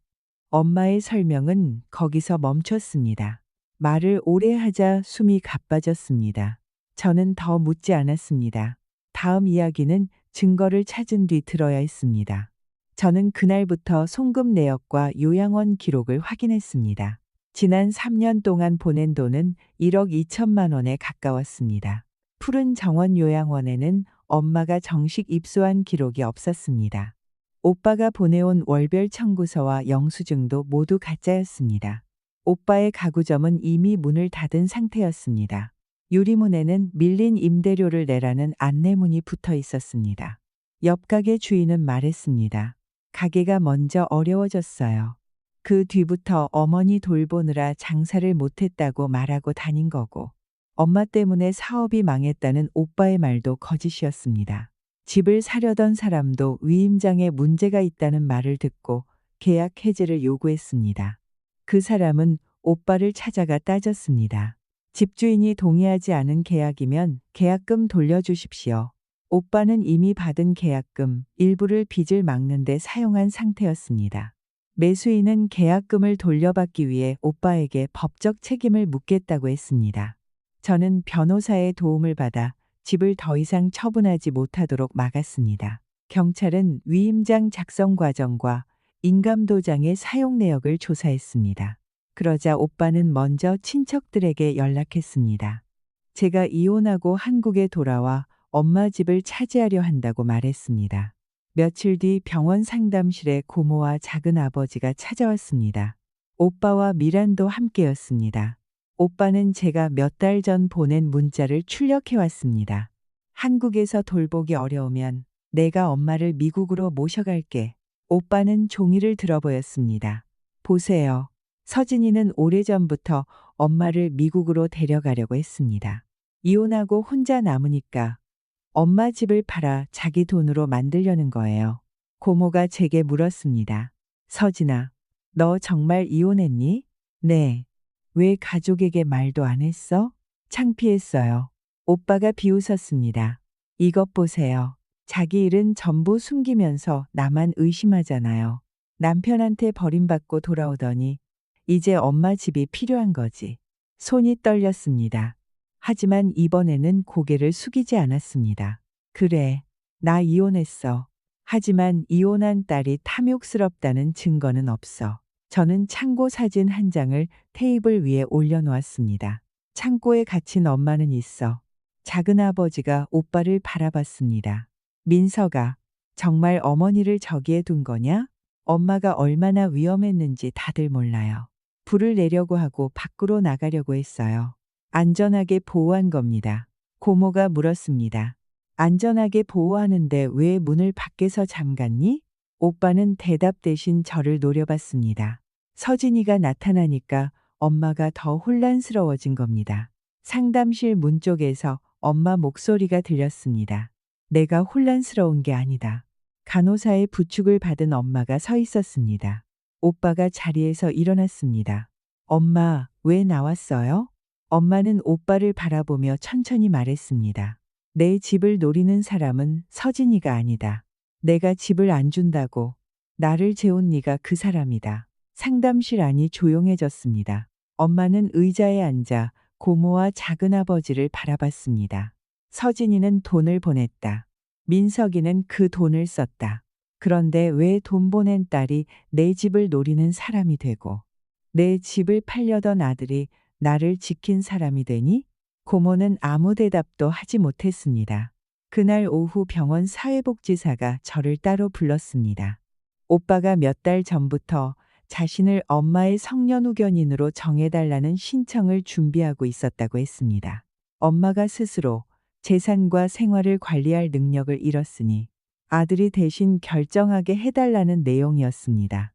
엄마의 설명은 거기서 멈췄습니다. 말을 오래 하자 숨이 가빠졌습니다. 저는 더 묻지 않았습니다. 다음 이야기는 증거를 찾은 뒤 들어야 했습니다. 저는 그날부터 송금 내역과 요양원 기록을 확인했습니다. 지난 3년 동안 보낸 돈은 1억 2천만 원에 가까웠습니다. 푸른 정원 요양원에는 엄마가 정식 입소한 기록이 없었습니다. 오빠가 보내온 월별 청구서와 영수증도 모두 가짜였습니다. 오빠의 가구점은 이미 문을 닫은 상태였습니다. 유리문에는 밀린 임대료를 내라는 안내문이 붙어 있었습니다. 옆 가게 주인은 말했습니다. 가게가 먼저 어려워졌어요. 그 뒤부터 어머니 돌보느라 장사를 못했다고 말하고 다닌 거고, 엄마 때문에 사업이 망했다는 오빠의 말도 거짓이었습니다. 집을 사려던 사람도 위임장에 문제가 있다는 말을 듣고 계약 해지를 요구했습니다. 그 사람은 오빠를 찾아가 따졌습니다. 집주인이 동의하지 않은 계약이면 계약금 돌려주십시오. 오빠는 이미 받은 계약금 일부를 빚을 막는 데 사용한 상태였습니다. 매수인은 계약금을 돌려받기 위해 오빠에게 법적 책임을 묻겠다고 했습니다. 저는 변호사의 도움을 받아 집을 더 이상 처분하지 못하도록 막았습니다. 경찰은 위임장 작성 과정과 인감도장의 사용 내역을 조사했습니다. 그러자 오빠는 먼저 친척들에게 연락했습니다. 제가 이혼하고 한국에 돌아와 엄마 집을 차지하려 한다고 말했습니다. 며칠 뒤 병원 상담실에 고모와 작은 아버지가 찾아왔습니다. 오빠와 미란도 함께였습니다. 오빠는 제가 몇 달 전 보낸 문자를 출력해 왔습니다. 한국에서 돌보기 어려우면 내가 엄마를 미국으로 모셔갈게. 오빠는 종이를 들어보였습니다. 보세요. 서진이는 오래전부터 엄마를 미국으로 데려가려고 했습니다. 이혼하고 혼자 남으니까 엄마 집을 팔아 자기 돈으로 만들려는 거예요. 고모가 제게 물었습니다. 서진아, 너 정말 이혼했니? 네. 왜 가족에게 말도 안 했어? 창피했어요. 오빠가 비웃었습니다. 이것 보세요. 자기 일은 전부 숨기면서 나만 의심하잖아요. 남편한테 버림받고 돌아오더니 이제 엄마 집이 필요한 거지. 손이 떨렸습니다. 하지만 이번에는 고개를 숙이지 않았습니다. 그래, 나 이혼했어. 하지만 이혼한 딸이 탐욕스럽다는 증거는 없어. 저는 창고 사진 한 장을 테이블 위에 올려놓았습니다. 창고에 갇힌 엄마는 있어. 작은 아버지가 오빠를 바라봤습니다. 민서가, 정말 어머니를 저기에 둔 거냐? 엄마가 얼마나 위험했는지 다들 몰라요. 불을 내려고 하고 밖으로 나가려고 했어요. 안전하게 보호한 겁니다. 고모가 물었습니다. 안전하게 보호하는데 왜 문을 밖에서 잠갔니? 오빠는 대답 대신 저를 노려봤습니다. 서진이가 나타나니까 엄마가 더 혼란스러워진 겁니다. 상담실 문 쪽에서 엄마 목소리가 들렸습니다. 내가 혼란스러운 게 아니다. 간호사의 부축을 받은 엄마가 서 있었습니다. 오빠가 자리에서 일어났습니다. 엄마, 왜 나왔어요? 엄마는 오빠를 바라보며 천천히 말했습니다. 내 집을 노리는 사람은 서진이가 아니다. 내가 집을 안 준다고 나를 재운 네가 그 사람이다. 상담실 안이 조용해졌습니다. 엄마는 의자에 앉아 고모와 작은아버지를 바라봤습니다. 서진이는 돈을 보냈다. 민석이는 그 돈을 썼다. 그런데 왜 돈 보낸 딸이 내 집을 노리는 사람이 되고 내 집을 팔려던 아들이 나를 지킨 사람이 되니? 고모는 아무 대답도 하지 못했습니다. 그날 오후 병원 사회복지사가 저를 따로 불렀습니다. 오빠가 몇 달 전부터 자신을 엄마의 성년후견인으로 정해달라는 신청을 준비하고 있었다고 했습니다. 엄마가 스스로 재산과 생활을 관리할 능력을 잃었으니 아들이 대신 결정하게 해달라는 내용이었습니다.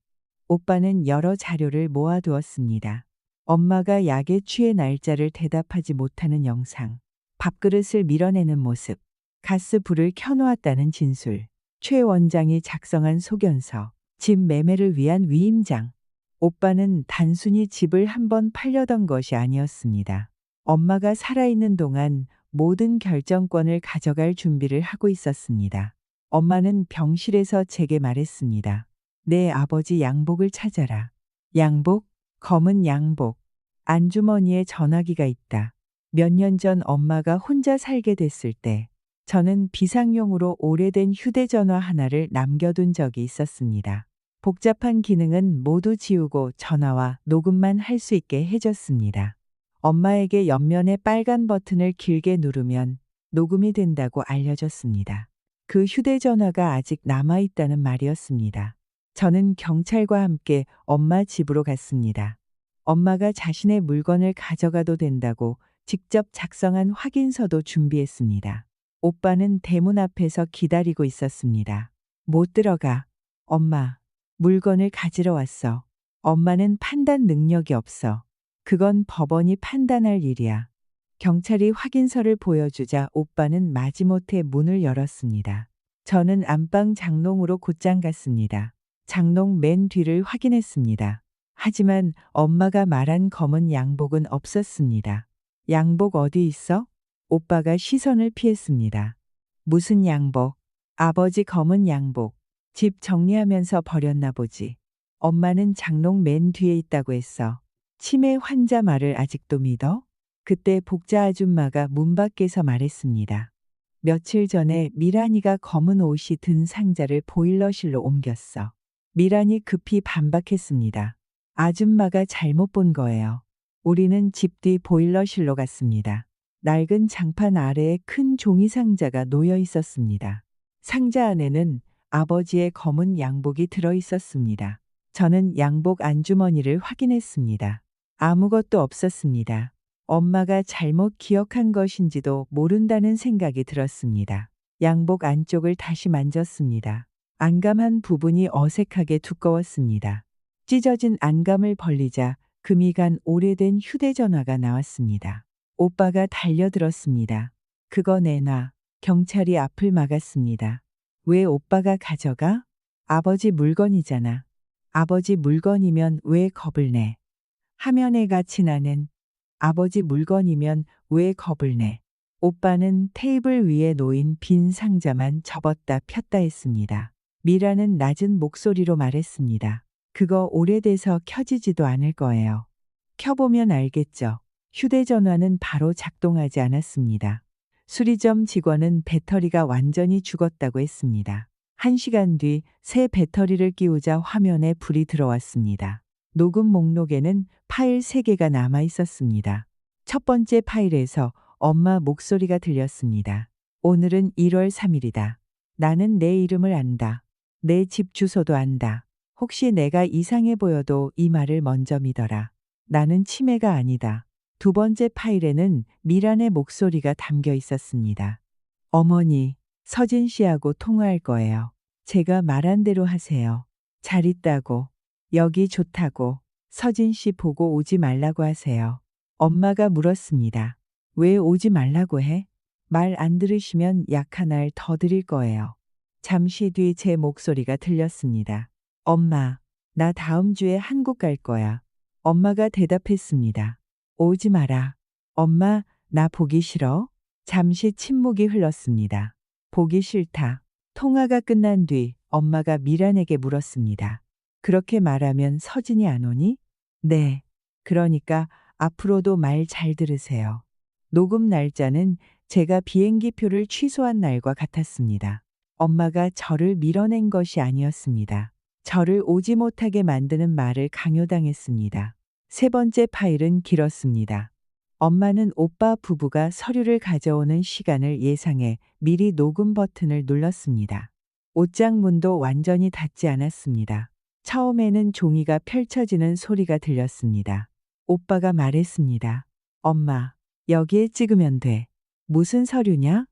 오빠는 여러 자료를 모아두었습니다. 엄마가 약에 취해 날짜를 대답하지 못하는 영상, 밥그릇을 밀어내는 모습, 가스불을 켜놓았다는 진술, 최 원장이 작성한 소견서, 집 매매를 위한 위임장. 오빠는 단순히 집을 한번 팔려던 것이 아니었습니다. 엄마가 살아있는 동안 모든 결정권을 가져갈 준비를 하고 있었습니다. 엄마는 병실에서 제게 말했습니다. 내 아버지 양복을 찾아라. 양복? 검은 양복. 안주머니에 전화기가 있다. 몇 년 전 엄마가 혼자 살게 됐을 때 저는 비상용으로 오래된 휴대전화 하나를 남겨둔 적이 있었습니다. 복잡한 기능은 모두 지우고 전화와 녹음만 할 수 있게 해줬습니다. 엄마에게 옆면의 빨간 버튼을 길게 누르면 녹음이 된다고 알려줬습니다. 그 휴대전화가 아직 남아있다는 말이었습니다. 저는 경찰과 함께 엄마 집으로 갔습니다. 엄마가 자신의 물건을 가져가도 된다고 직접 작성한 확인서도 준비했습니다. 오빠는 대문 앞에서 기다리고 있었습니다. 못 들어가. 엄마, 물건을 가지러 왔어. 엄마는 판단 능력이 없어. 그건 법원이 판단할 일이야. 경찰이 확인서를 보여주자 오빠는 마지못해 문을 열었습니다. 저는 안방 장롱으로 곧장 갔습니다. 장롱 맨 뒤를 확인했습니다. 하지만 엄마가 말한 검은 양복은 없었습니다. 양복 어디 있어? 오빠가 시선을 피했습니다. 무슨 양복? 아버지 검은 양복. 집 정리하면서 버렸나 보지. 엄마는 장롱 맨 뒤에 있다고 했어. 치매 환자 말을 아직도 믿어? 그때 복자 아줌마가 문 밖에서 말했습니다. 며칠 전에 미란이가 검은 옷이 든 상자를 보일러실로 옮겼어. 미란이 급히 반박했습니다. 아줌마가 잘못 본 거예요. 우리는 집 뒤 보일러실로 갔습니다. 낡은 장판 아래에 큰 종이 상자가 놓여 있었습니다. 상자 안에는 아버지의 검은 양복이 들어 있었습니다. 저는 양복 안주머니를 확인했습니다. 아무것도 없었습니다. 엄마가 잘못 기억한 것인지도 모른다는 생각이 들었습니다. 양복 안쪽을 다시 만졌습니다. 안감한 부분이 어색하게 두꺼웠습니다. 찢어진 안감을 벌리자 금이 간 오래된 휴대전화가 나왔습니다. 오빠가 달려들었습니다. 그거 내놔. 경찰이 앞을 막았습니다. 왜 오빠가 가져가? 아버지 물건이잖아. 아버지 물건이면 왜 겁을 내? 하면에 같이 나는 아버지 물건이면 왜 겁을 내? 오빠는 테이블 위에 놓인 빈 상자만 접었다 폈다 했습니다. 미라는 낮은 목소리로 말했습니다. 그거 오래돼서 켜지지도 않을 거예요. 켜보면 알겠죠. 휴대전화는 바로 작동하지 않았습니다. 수리점 직원은 배터리가 완전히 죽었다고 했습니다. 1시간 뒤 새 배터리를 끼우자 화면에 불이 들어왔습니다. 녹음 목록에는 파일 3개가 남아 있었습니다. 첫 번째 파일에서 엄마 목소리가 들렸습니다. 오늘은 1월 3일이다. 나는 내 이름을 안다. 내 집 주소도 안다. 혹시 내가 이상해 보여도 이 말을 먼저 믿어라. 나는 치매가 아니다. 두 번째 파일에는 미란의 목소리가 담겨 있었습니다. 어머니, 서진 씨하고 통화할 거예요. 제가 말한 대로 하세요. 잘 있다고. 여기 좋다고. 서진 씨 보고 오지 말라고 하세요. 엄마가 물었습니다. 왜 오지 말라고 해? 말 안 들으시면 약 하나를 더 드릴 거예요. 잠시 뒤 제 목소리가 들렸습니다. 엄마, 나 다음 주에 한국 갈 거야. 엄마가 대답했습니다. 오지 마라. 엄마, 나 보기 싫어? 잠시 침묵이 흘렀습니다. 보기 싫다. 통화가 끝난 뒤 엄마가 미란에게 물었습니다. 그렇게 말하면 서진이 안 오니? 네. 그러니까 앞으로도 말 잘 들으세요. 녹음 날짜는 제가 비행기 표를 취소한 날과 같았습니다. 엄마가 저를 밀어낸 것이 아니었습니다. 저를 오지 못하게 만드는 말을 강요당했습니다. 세 번째 파일은 길었습니다. 엄마는 오빠 부부가 서류를 가져오는 시간을 예상해 미리 녹음 버튼을 눌렀습니다. 옷장 문도 완전히 닫지 않았습니다. 처음에는 종이가 펼쳐지는 소리가 들렸습니다. 오빠가 말했습니다. 엄마, 여기에 찍으면 돼. 무슨 서류냐?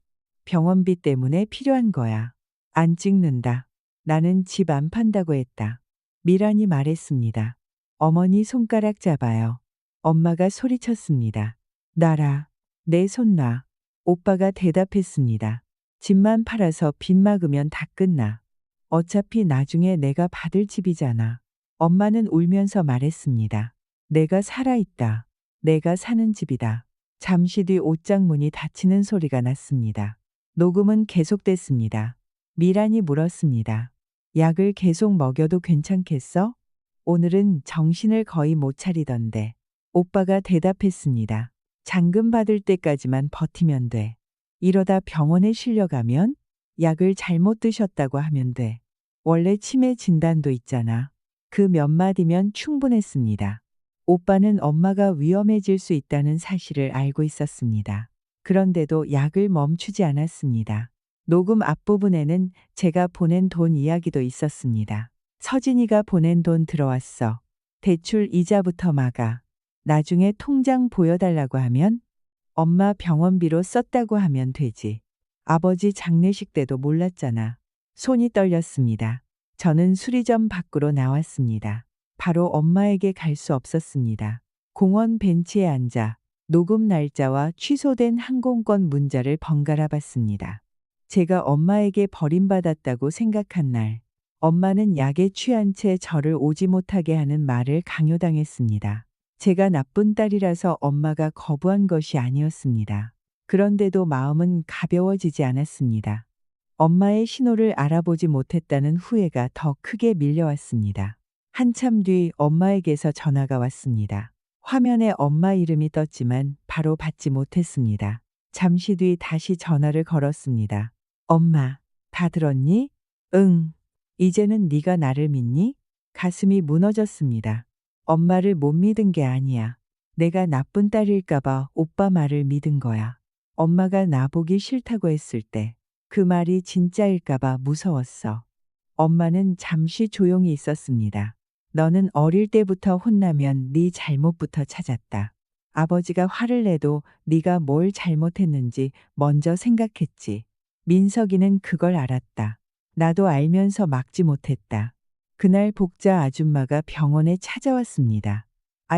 병원비 때문에 필요한 거야. 안 찍는다. 나는 집 안 판다고 했다. 미란이 말했습니다. 어머니 손가락 잡아요. 엄마가 소리쳤습니다. 놔라. 내 손 놔. 오빠가 대답했습니다. 집만 팔아서 빚 막으면 다 끝나. 어차피 나중에 내가 받을 집이잖아. 엄마는 울면서 말했습니다. 내가 살아있다. 내가 사는 집이다. 잠시 뒤 옷장 문이 닫히는 소리가 났습니다. 녹음은 계속됐습니다. 미란이 물었습니다. 약을 계속 먹여도 괜찮겠어? 오늘은 정신을 거의 못 차리던데. 오빠가 대답했습니다. 잔금 받을 때까지만 버티면 돼. 이러다 병원에 실려가면 약을 잘못 드셨다고 하면 돼. 원래 치매 진단도 있잖아. 그 몇 마디면 충분했습니다. 오빠는 엄마가 위험해질 수 있다는 사실을 알고 있었습니다. 그런데도 약을 멈추지 않았습니다. 녹음 앞부분에는 제가 보낸 돈 이야기도 있었습니다. 서진이가 보낸 돈 들어왔어. 대출 이자부터 막아. 나중에 통장 보여달라고 하면 엄마 병원비로 썼다고 하면 되지. 아버지 장례식 때도 몰랐잖아. 손이 떨렸습니다. 저는 수리점 밖으로 나왔습니다. 바로 엄마에게 갈 수 없었습니다. 공원 벤치에 앉아 녹음 날짜와 취소된 항공권 문자를 번갈아 봤습니다. 제가 엄마에게 버림받았다고 생각한 날, 엄마는 약에 취한 채 저를 오지 못하게 하는 말을 강요당했습니다. 제가 나쁜 딸이라서 엄마가 거부한 것이 아니었습니다. 그런데도 마음은 가벼워지지 않았습니다. 엄마의 신호를 알아보지 못했다는 후회가 더 크게 밀려왔습니다. 한참 뒤 엄마에게서 전화가 왔습니다. 화면에 엄마 이름이 떴지만 바로 받지 못했습니다. 잠시 뒤 다시 전화를 걸었습니다. 엄마, 다 들었니? 응. 이제는 네가 나를 믿니? 가슴이 무너졌습니다. 엄마를 못 믿은 게 아니야. 내가 나쁜 딸일까봐 오빠 말을 믿은 거야. 엄마가 나보기 싫다고 했을 때 그 말이 진짜일까봐 무서웠어. 엄마는 잠시 조용히 있었습니다. 너는 어릴 때부터 혼나면 네 잘못부터 찾았다. 아버지가 화를 내도 네가 뭘 잘못했는지 먼저 생각했지. 민석이는 그걸 알았다. 나도 알면서 막지 못했다. 그날 복자 아줌마가 병원에 찾아왔습니다.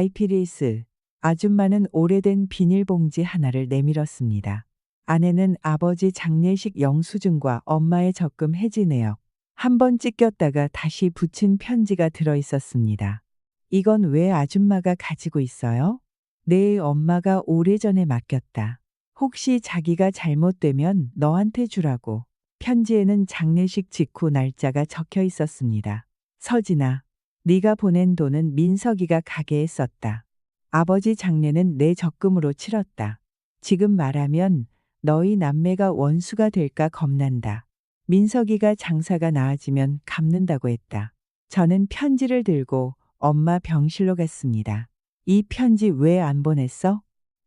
아이피리스. 아줌마는 오래된 비닐봉지 하나를 내밀었습니다. 안에는 아버지 장례식 영수증과 엄마의 적금 해지 내역, 한 번 찢겼다가 다시 붙인 편지가 들어 있었습니다. 이건 왜 아줌마가 가지고 있어요? 내 엄마가 오래전에 맡겼다. 혹시 자기가 잘못되면 너한테 주라고. 편지에는 장례식 직후 날짜가 적혀 있었습니다. 서진아, 네가 보낸 돈은 민석이가 가게에 썼다. 아버지 장례는 내 적금으로 치렀다. 지금 말하면 너희 남매가 원수가 될까 겁난다. 민석이가 장사가 나아지면 갚는다고 했다. 저는 편지를 들고 엄마 병실로 갔습니다. 이 편지 왜 안 보냈어?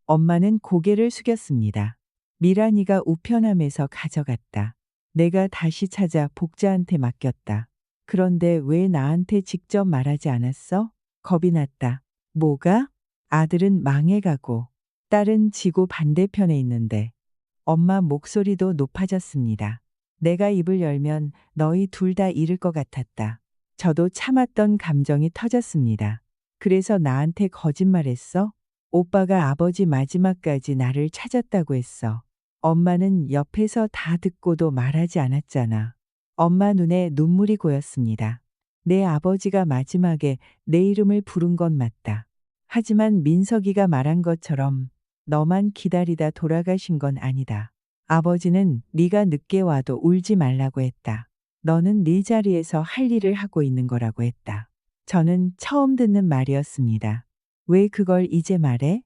엄마는 고개를 숙였습니다. 미란이가 우편함에서 가져갔다. 내가 다시 찾아 복자한테 맡겼다. 그런데 왜 나한테 직접 말하지 않았어? 겁이 났다. 뭐가? 아들은 망해가고 딸은 지구 반대편에 있는데. 엄마 목소리도 높아졌습니다. 내가 입을 열면 너희 둘 다 잃을 것 같았다. 저도 참았던 감정이 터졌습니다. 그래서 나한테 거짓말했어? 오빠가 아버지 마지막까지 나를 찾았다고 했어. 엄마는 옆에서 다 듣고도 말하지 않았잖아. 엄마 눈에 눈물이 고였습니다. 내 아버지가 마지막에 내 이름을 부른 건 맞다. 하지만 민석이가 말한 것처럼 너만 기다리다 돌아가신 건 아니다. 아버지는 네가 늦게 와도 울지 말라고 했다. 너는 네 자리에서 할 일을 하고 있는 거라고 했다. 저는 처음 듣는 말이었습니다. 왜 그걸 이제 말해?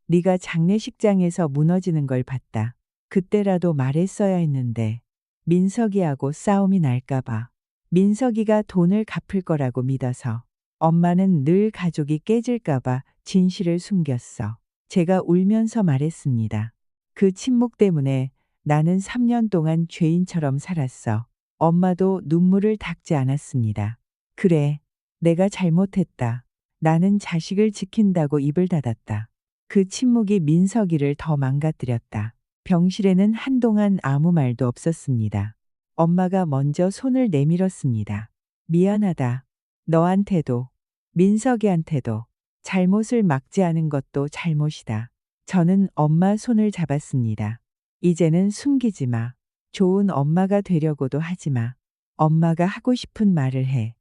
네가 장례식장에서 무너지는 걸 봤다. 그때라도 말했어야 했는데. 민석이하고 싸움이 날까봐. 민석이가 돈을 갚을 거라고 믿어서. 엄마는 늘 가족이 깨질까봐 진실을 숨겼어. 제가 울면서 말했습니다. 그 침묵 때문에 나는 3년 동안 죄인처럼 살았어. 엄마도 눈물을 닦지 않았습니다. 그래, 내가 잘못했다. 나는 자식을 지킨다고 입을 닫았다. 그 침묵이 민석이를 더 망가뜨렸다. 병실에는 한동안 아무 말도 없었습니다. 엄마가 먼저 손을 내밀었습니다. 미안하다. 너한테도, 민석이한테도. 잘못을 막지 않은 것도 잘못이다. 저는 엄마 손을 잡았습니다. 이제는 숨기지 마. 좋은 엄마가 되려고도 하지 마. 엄마가 하고 싶은 말을 해.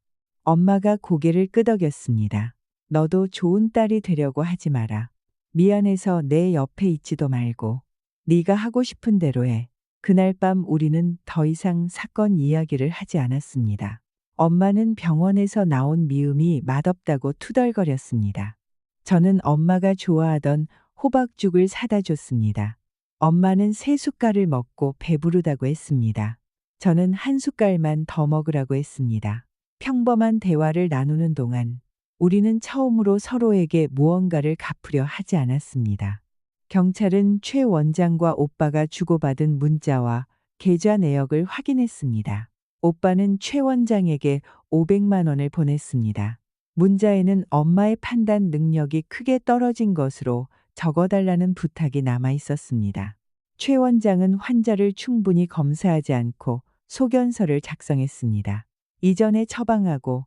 엄마가 고개를 끄덕였습니다. 너도 좋은 딸이 되려고 하지 마라. 미안해서 내 옆에 있지도 말고. 네가 하고 싶은 대로 해. 그날 밤 우리는 더 이상 사건 이야기를 하지 않았습니다. 엄마는 병원에서 나온 미음이 맛없다고 투덜거렸습니다. 저는 엄마가 좋아하던 호박죽을 사다 줬습니다. 엄마는 3숟갈을 먹고 배부르다고 했습니다. 저는 한 숟갈만 더 먹으라고 했습니다. 평범한 대화를 나누는 동안 우리는 처음으로 서로에게 무언가를 갚으려 하지 않았습니다. 경찰은 최 원장과 오빠가 주고받은 문자와 계좌 내역을 확인했습니다. 오빠는 최 원장에게 500만 원을 보냈습니다. 문자에는 엄마의 판단 능력이 크게 떨어진 것으로 적어달라는 부탁이 남아 있었습니다. 최 원장은 환자를 충분히 검사하지 않고 소견서를 작성했습니다. 이전에 처방하고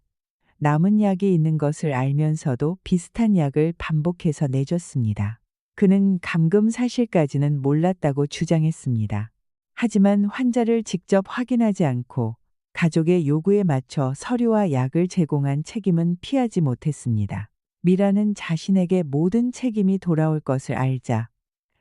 남은 약이 있는 것을 알면서도 비슷한 약을 반복해서 내줬습니다. 그는 감금 사실까지는 몰랐다고 주장했습니다. 하지만 환자를 직접 확인하지 않고 가족의 요구에 맞춰 서류와 약을 제공한 책임은 피하지 못했습니다. 미라는 자신에게 모든 책임이 돌아올 것을 알자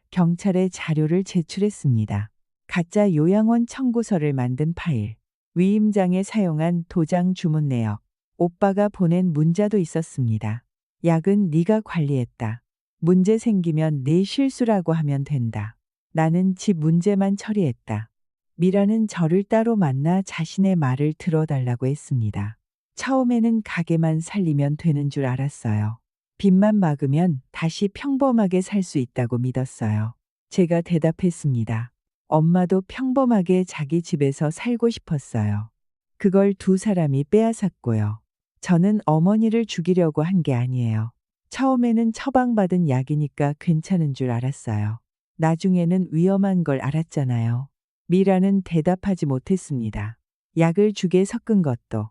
경찰에 자료를 제출했습니다. 가짜 요양원 청구서를 만든 파일, 위임장에 사용한 도장 주문 내역, 오빠가 보낸 문자도 있었습니다. 약은 네가 관리했다. 문제 생기면 네 실수라고 하면 된다. 나는 집 문제만 처리했다. 미라는 저를 따로 만나 자신의 말을 들어달라고 했습니다. 처음에는 가게만 살리면 되는 줄 알았어요. 빚만 막으면 다시 평범하게 살 수 있다고 믿었어요. 제가 대답했습니다. 엄마도 평범하게 자기 집에서 살고 싶었어요. 그걸 두 사람이 빼앗았고요. 저는 어머니를 죽이려고 한 게 아니에요. 처음에는 처방받은 약이니까 괜찮은 줄 알았어요. 나중에는 위험한 걸 알았잖아요. 미라는 대답하지 못했습니다. 약을 죽에 섞은 것도,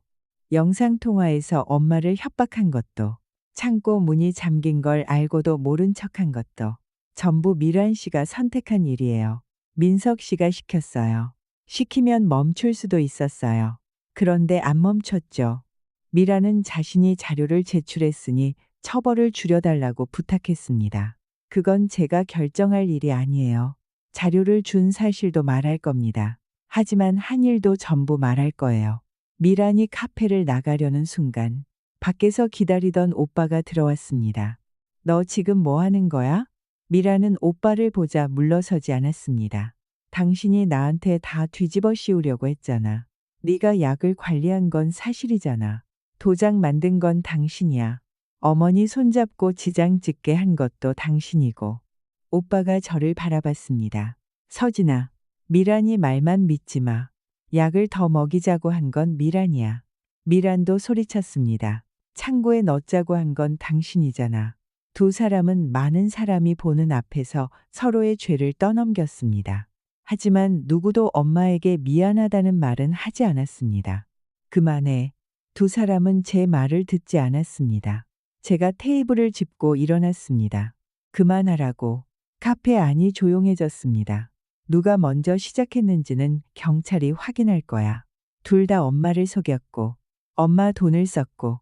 영상통화에서 엄마를 협박한 것도, 창고 문이 잠긴 걸 알고도 모른 척한 것도 전부 미란 씨가 선택한 일이에요. 민석 씨가 시켰어요. 시키면 멈출 수도 있었어요. 그런데 안 멈췄죠. 미라는 자신이 자료를 제출했으니 처벌을 줄여달라고 부탁했습니다. 그건 제가 결정할 일이 아니에요. 자료를 준 사실도 말할 겁니다. 하지만 한 일도 전부 말할 거예요. 미란이 카페를 나가려는 순간 밖에서 기다리던 오빠가 들어왔습니다. 너 지금 뭐 하는 거야? 미라는 오빠를 보자 물러서지 않았습니다. 당신이 나한테 다 뒤집어 씌우려고 했잖아. 네가 약을 관리한 건 사실이잖아. 도장 만든 건 당신이야. 어머니 손잡고 지장 찍게 한 것도 당신이고. 오빠가 저를 바라봤습니다. 서진아, 미란이 말만 믿지 마. 약을 더 먹이자고 한 건 미란이야. 미란도 소리쳤습니다. 창고에 넣자고 한 건 당신이잖아. 두 사람은 많은 사람이 보는 앞에서 서로의 죄를 떠넘겼습니다. 하지만 누구도 엄마에게 미안하다는 말은 하지 않았습니다. 그만해. 두 사람은 제 말을 듣지 않았습니다. 제가 테이블을 짚고 일어났습니다. 그만하라고. 카페 안이 조용해졌습니다. 누가 먼저 시작했는지는 경찰이 확인할 거야. 둘 다 엄마를 속였고, 엄마 돈을 썼고,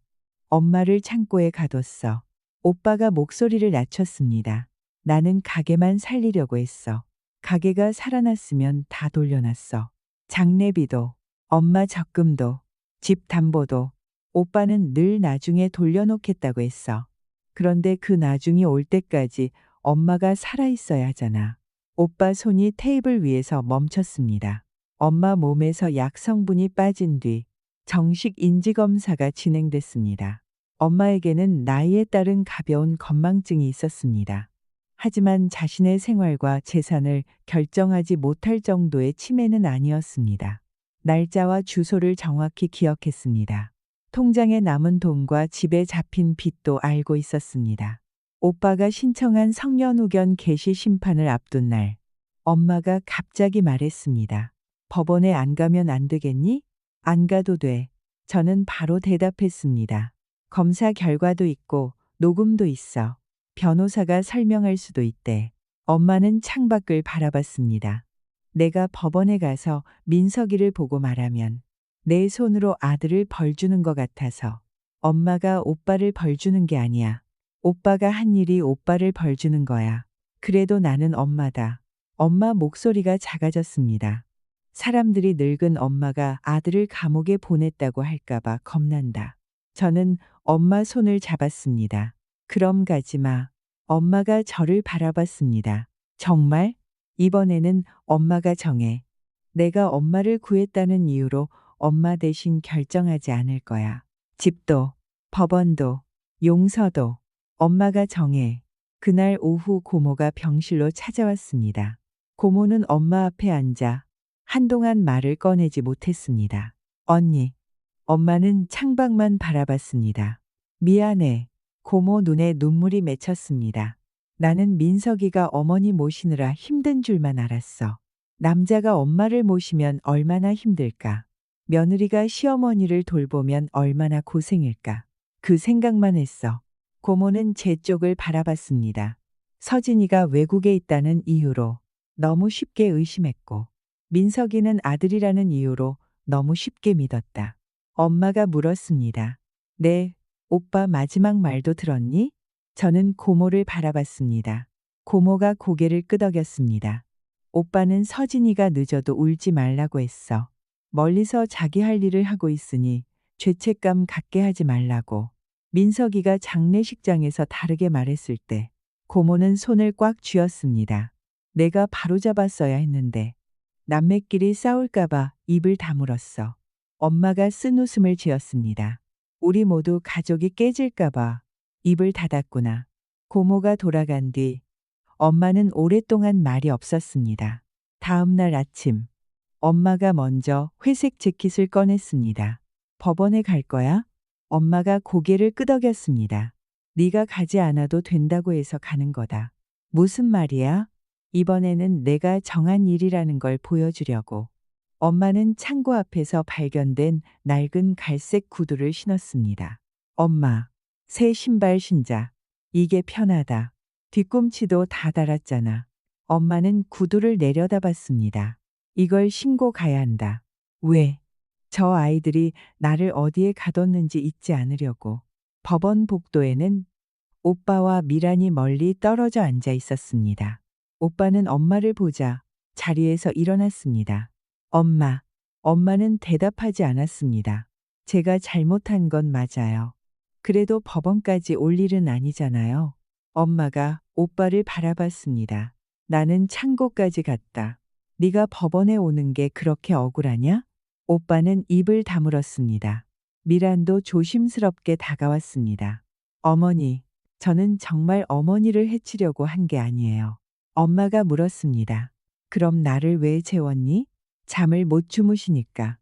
엄마를 창고에 가뒀어. 오빠가 목소리를 낮췄습니다. 나는 가게만 살리려고 했어. 가게가 살아났으면 다 돌려놨어. 장례비도, 엄마 적금도, 집 담보도. 오빠는 늘 나중에 돌려놓겠다고 했어. 그런데 그 나중이 올 때까지 엄마가 살아있어야 하잖아. 오빠 손이 테이블 위에서 멈췄습니다. 엄마 몸에서 약 성분이 빠진 뒤 정식 인지검사가 진행됐습니다. 엄마에게는 나이에 따른 가벼운 건망증이 있었습니다. 하지만 자신의 생활과 재산을 결정하지 못할 정도의 치매는 아니었습니다. 날짜와 주소를 정확히 기억했습니다. 통장에 남은 돈과 집에 잡힌 빚도 알고 있었습니다. 오빠가 신청한 성년후견 개시 심판을 앞둔 날, 엄마가 갑자기 말했습니다. 법원에 안 가면 안 되겠니? 안 가도 돼. 저는 바로 대답했습니다. 검사 결과도 있고 녹음도 있어. 변호사가 설명할 수도 있대. 엄마는 창밖을 바라봤습니다. 내가 법원에 가서 민석이를 보고 말하면 내 손으로 아들을 벌 주는 것 같아서. 엄마가 오빠를 벌 주는 게 아니야. 오빠가 한 일이 오빠를 벌 주는 거야. 그래도 나는 엄마다. 엄마 목소리가 작아졌습니다. 사람들이 늙은 엄마가 아들을 감옥에 보냈다고 할까봐 겁난다. 저는 엄마 손을 잡았습니다. 그럼 가지 마. 엄마가 저를 바라봤습니다. 정말? 이번에는 엄마가 정해. 내가 엄마를 구했다는 이유로 엄마 대신 결정하지 않을 거야. 집도, 법원도, 용서도 엄마가 정해. 그날 오후 고모가 병실로 찾아왔습니다. 고모는 엄마 앞에 앉아 한동안 말을 꺼내지 못했습니다. 언니, 엄마는 창밖만 바라봤습니다. 미안해. 고모 눈에 눈물이 맺혔습니다. 나는 민석이가 어머니 모시느라 힘든 줄만 알았어. 남자가 엄마를 모시면 얼마나 힘들까. 며느리가 시어머니를 돌보면 얼마나 고생일까. 그 생각만 했어. 고모는 제 쪽을 바라봤습니다. 서진이가 외국에 있다는 이유로 너무 쉽게 의심했고, 민석이는 아들이라는 이유로 너무 쉽게 믿었다. 엄마가 물었습니다. 네, 오빠 마지막 말도 들었니? 저는 고모를 바라봤습니다. 고모가 고개를 끄덕였습니다. 오빠는 서진이가 늦어도 울지 말라고 했어. 멀리서 자기 할 일을 하고 있으니 죄책감 갖게 하지 말라고. 민석이가 장례식장에서 다르게 말했을 때 고모는 손을 꽉 쥐었습니다. 내가 바로잡았어야 했는데. 남매끼리 싸울까봐 입을 다물었어. 엄마가 쓴 웃음을 지었습니다. 우리 모두 가족이 깨질까봐 입을 닫았구나. 고모가 돌아간 뒤 엄마는 오랫동안 말이 없었습니다. 다음 날 아침, 엄마가 먼저 회색 재킷을 꺼냈습니다. 법원에 갈 거야? 엄마가 고개를 끄덕였습니다. 네가 가지 않아도 된다고 해서 가는 거다. 무슨 말이야? 이번에는 내가 정한 일이라는 걸 보여주려고. 엄마는 창고 앞에서 발견된 낡은 갈색 구두를 신었습니다. 엄마, 새 신발 신자. 이게 편하다. 뒤꿈치도 다 달았잖아. 엄마는 구두를 내려다봤습니다. 이걸 신고 가야 한다. 왜? 저 아이들이 나를 어디에 가뒀는지 잊지 않으려고. 법원 복도에는 오빠와 미란이 멀리 떨어져 앉아 있었습니다. 오빠는 엄마를 보자 자리에서 일어났습니다. 엄마. 엄마는 대답하지 않았습니다. 제가 잘못한 건 맞아요. 그래도 법원까지 올 일은 아니잖아요. 엄마가 오빠를 바라봤습니다. 나는 창고까지 갔다. 네가 법원에 오는 게 그렇게 억울하냐? 오빠는 입을 다물었습니다. 미란도 조심스럽게 다가왔습니다. 어머니, 저는 정말 어머니를 해치려고 한 게 아니에요. 엄마가 물었습니다. 그럼 나를 왜 재웠니? 잠을 못 주무시니까.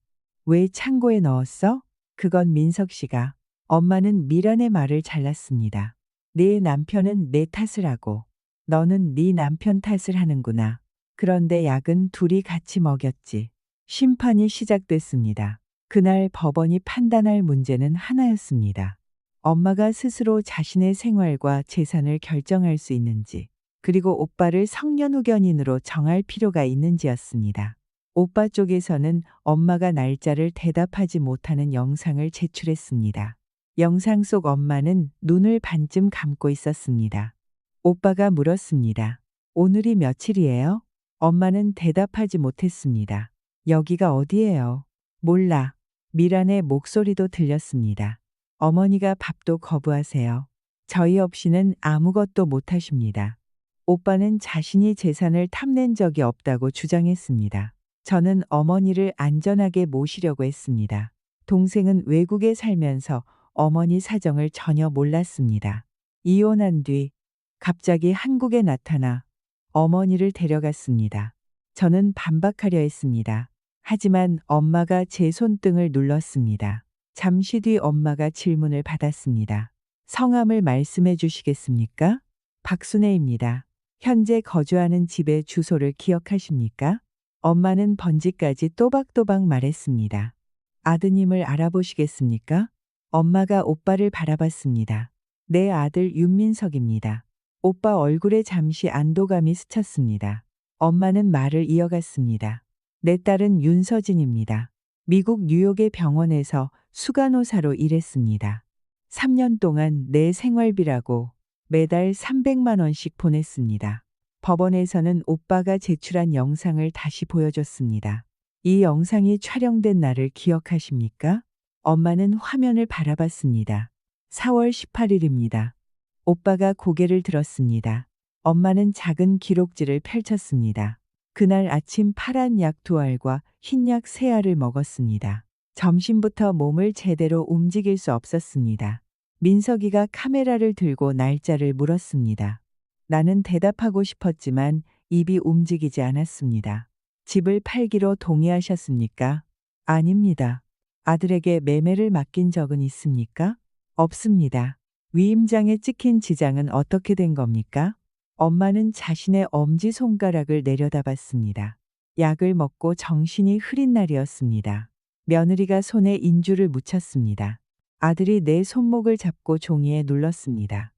왜 창고에 넣었어? 그건 민석 씨가. 엄마는 미란의 말을 잘랐습니다. 네 남편은 내 탓을 하고 너는 네 남편 탓을 하는구나. 그런데 약은 둘이 같이 먹였지. 심판이 시작됐습니다. 그날 법원이 판단할 문제는 하나였습니다. 엄마가 스스로 자신의 생활과 재산을 결정할 수 있는지, 그리고 오빠를 성년후견인으로 정할 필요가 있는지였습니다. 오빠 쪽에서는 엄마가 날짜를 대답하지 못하는 영상을 제출했습니다. 영상 속 엄마는 눈을 반쯤 감고 있었습니다. 오빠가 물었습니다. 오늘이 며칠이에요? 엄마는 대답하지 못했습니다. 여기가 어디예요? 몰라. 미란의 목소리도 들렸습니다. 어머니가 밥도 거부하세요. 저희 없이는 아무것도 못하십니다. 오빠는 자신이 재산을 탐낸 적이 없다고 주장했습니다. 저는 어머니를 안전하게 모시려고 했습니다. 동생은 외국에 살면서 어머니 사정을 전혀 몰랐습니다. 이혼한 뒤 갑자기 한국에 나타나 어머니를 데려갔습니다. 저는 반박하려 했습니다. 하지만 엄마가 제 손등을 눌렀습니다. 잠시 뒤 엄마가 질문을 받았습니다. 성함을 말씀해 주시겠습니까? 박순애입니다. 현재 거주하는 집의 주소를 기억하십니까? 엄마는 번지까지 또박또박 말했습니다. 아드님을 알아보시겠습니까? 엄마가 오빠를 바라봤습니다. 내 아들 윤민석입니다. 오빠 얼굴에 잠시 안도감이 스쳤습니다. 엄마는 말을 이어갔습니다. 내 딸은 윤서진입니다. 미국 뉴욕의 병원에서 수간호사로 일했습니다. 3년 동안 내 생활비라고 매달 300만 원씩 보냈습니다. 법원에서는 오빠가 제출한 영상을 다시 보여줬습니다. 이 영상이 촬영된 날을 기억하십니까? 엄마는 화면을 바라봤습니다. 4월 18일입니다. 오빠가 고개를 들었습니다. 엄마는 작은 기록지를 펼쳤습니다. 그날 아침 파란 약 2알과 흰 약 3알을 먹었습니다. 점심부터 몸을 제대로 움직일 수 없었습니다. 민석이가 카메라를 들고 날짜를 물었습니다. 나는 대답하고 싶었지만 입이 움직이지 않았습니다. 집을 팔기로 동의하셨습니까? 아닙니다. 아들에게 매매를 맡긴 적은 있습니까? 없습니다. 위임장에 찍힌 지장은 어떻게 된 겁니까? 엄마는 자신의 엄지손가락을 내려다봤습니다. 약을 먹고 정신이 흐린 날이었습니다. 며느리가 손에 인주를 묻혔습니다. 아들이 내 손목을 잡고 종이에 눌렀습니다.